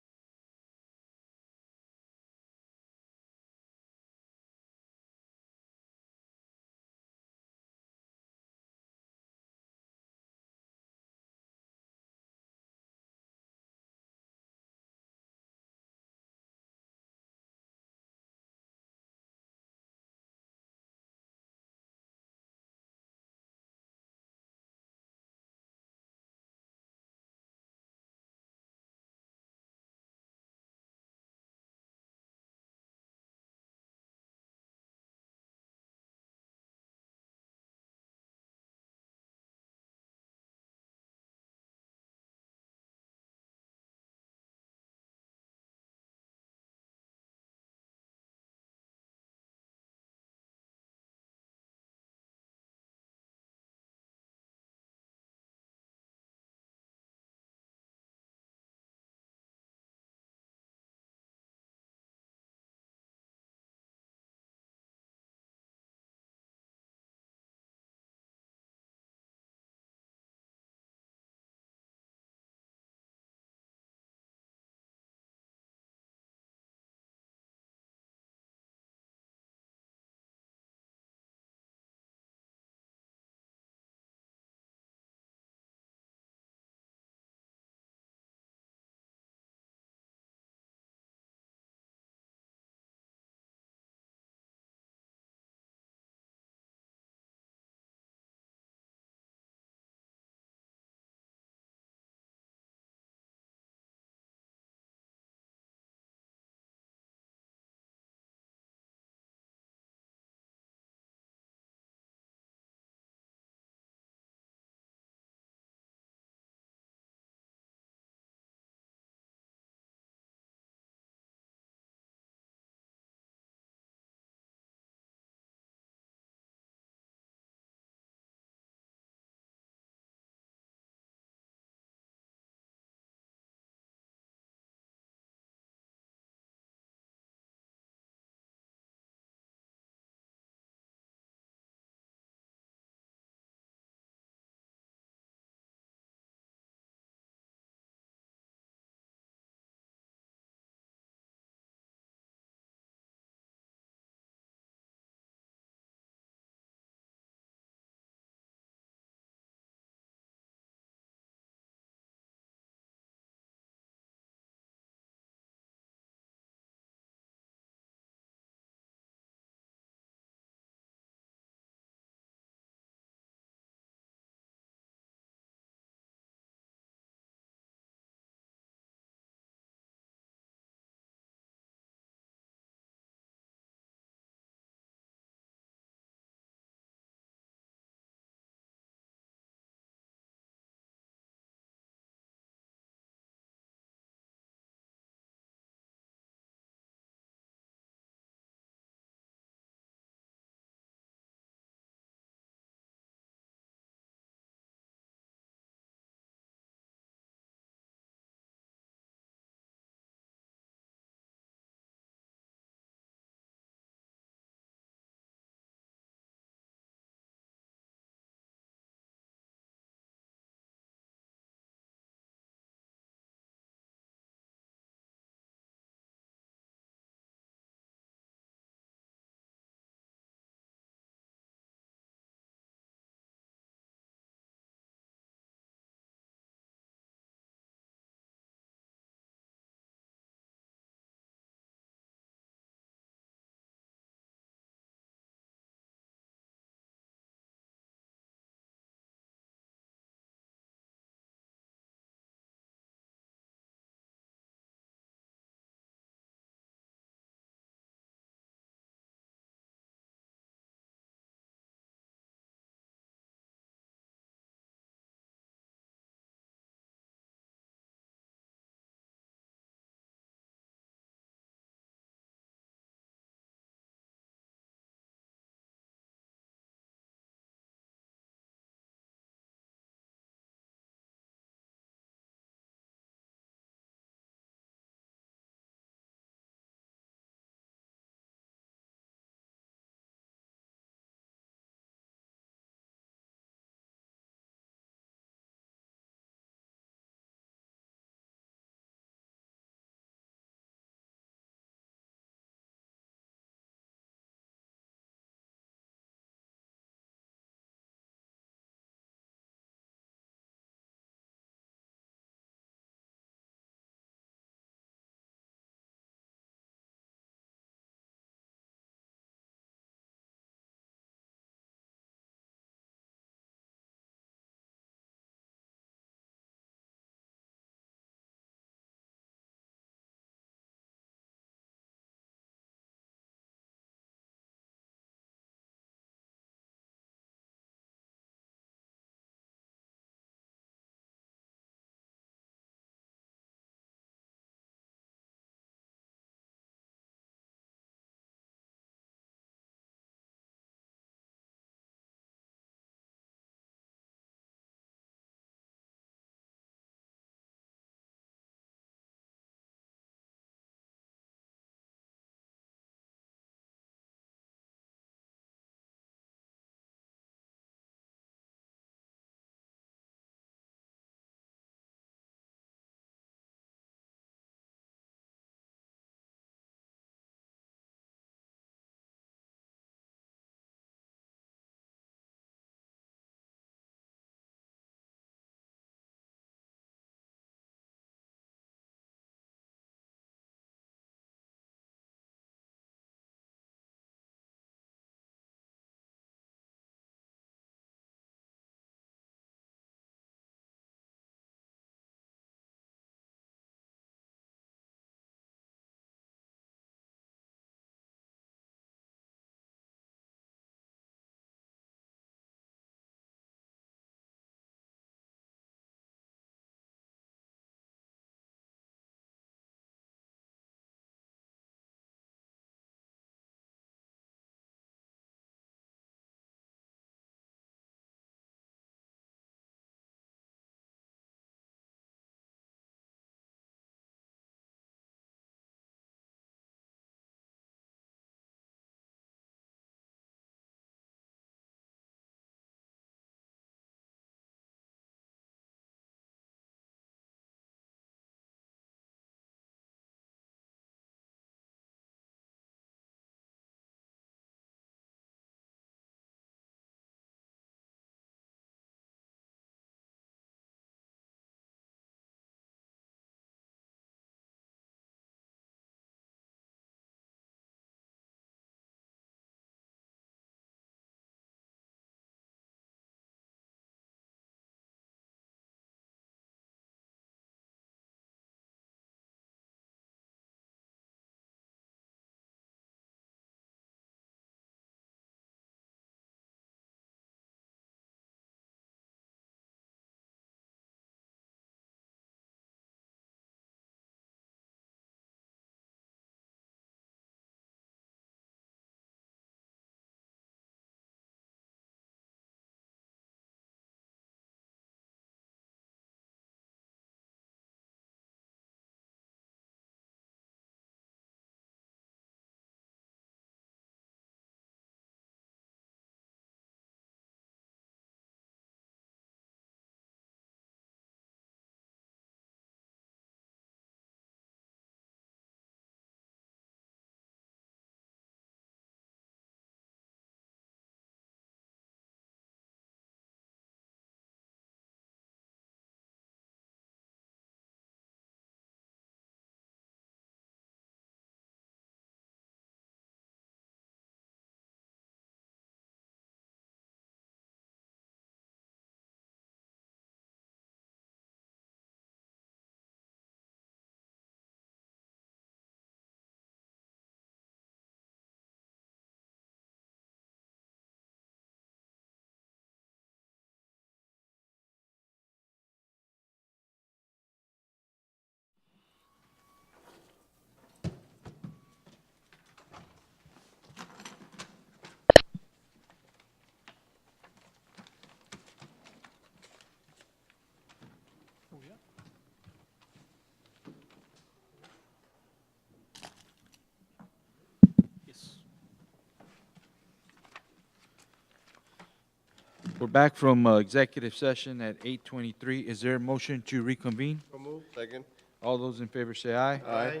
S1: We're back from executive session at 8:23. Is there a motion to reconvene?
S9: So move. Second.
S1: All those in favor say aye.
S9: Aye.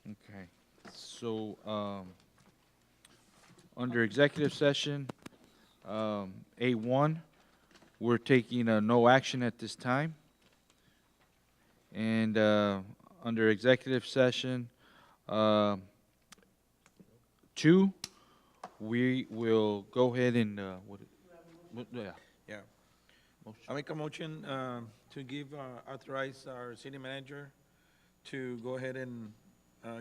S1: Okay, so, under executive session, A1, we're taking no action at this time. And under executive session 2, we will go ahead and, yeah.
S11: Yeah. I make a motion to give, authorize our city manager to go ahead and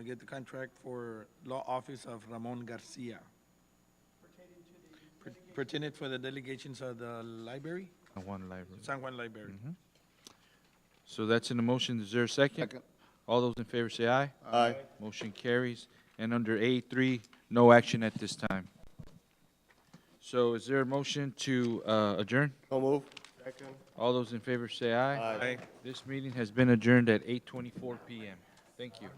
S11: get the contract for law office of Ramon Garcia. Pertaining for the delegations of the library,
S1: San Juan Library.
S11: San Juan Library.
S1: So that's in the motion. Is there a second?
S12: Second.
S1: All those in favor say aye.
S12: Aye.
S1: Motion carries. And under A3, no action at this time. So is there a motion to adjourn?
S9: So move. Second.
S1: All those in favor say aye.
S9: Aye.
S1: This meeting has been adjourned at 8:24 PM. Thank you.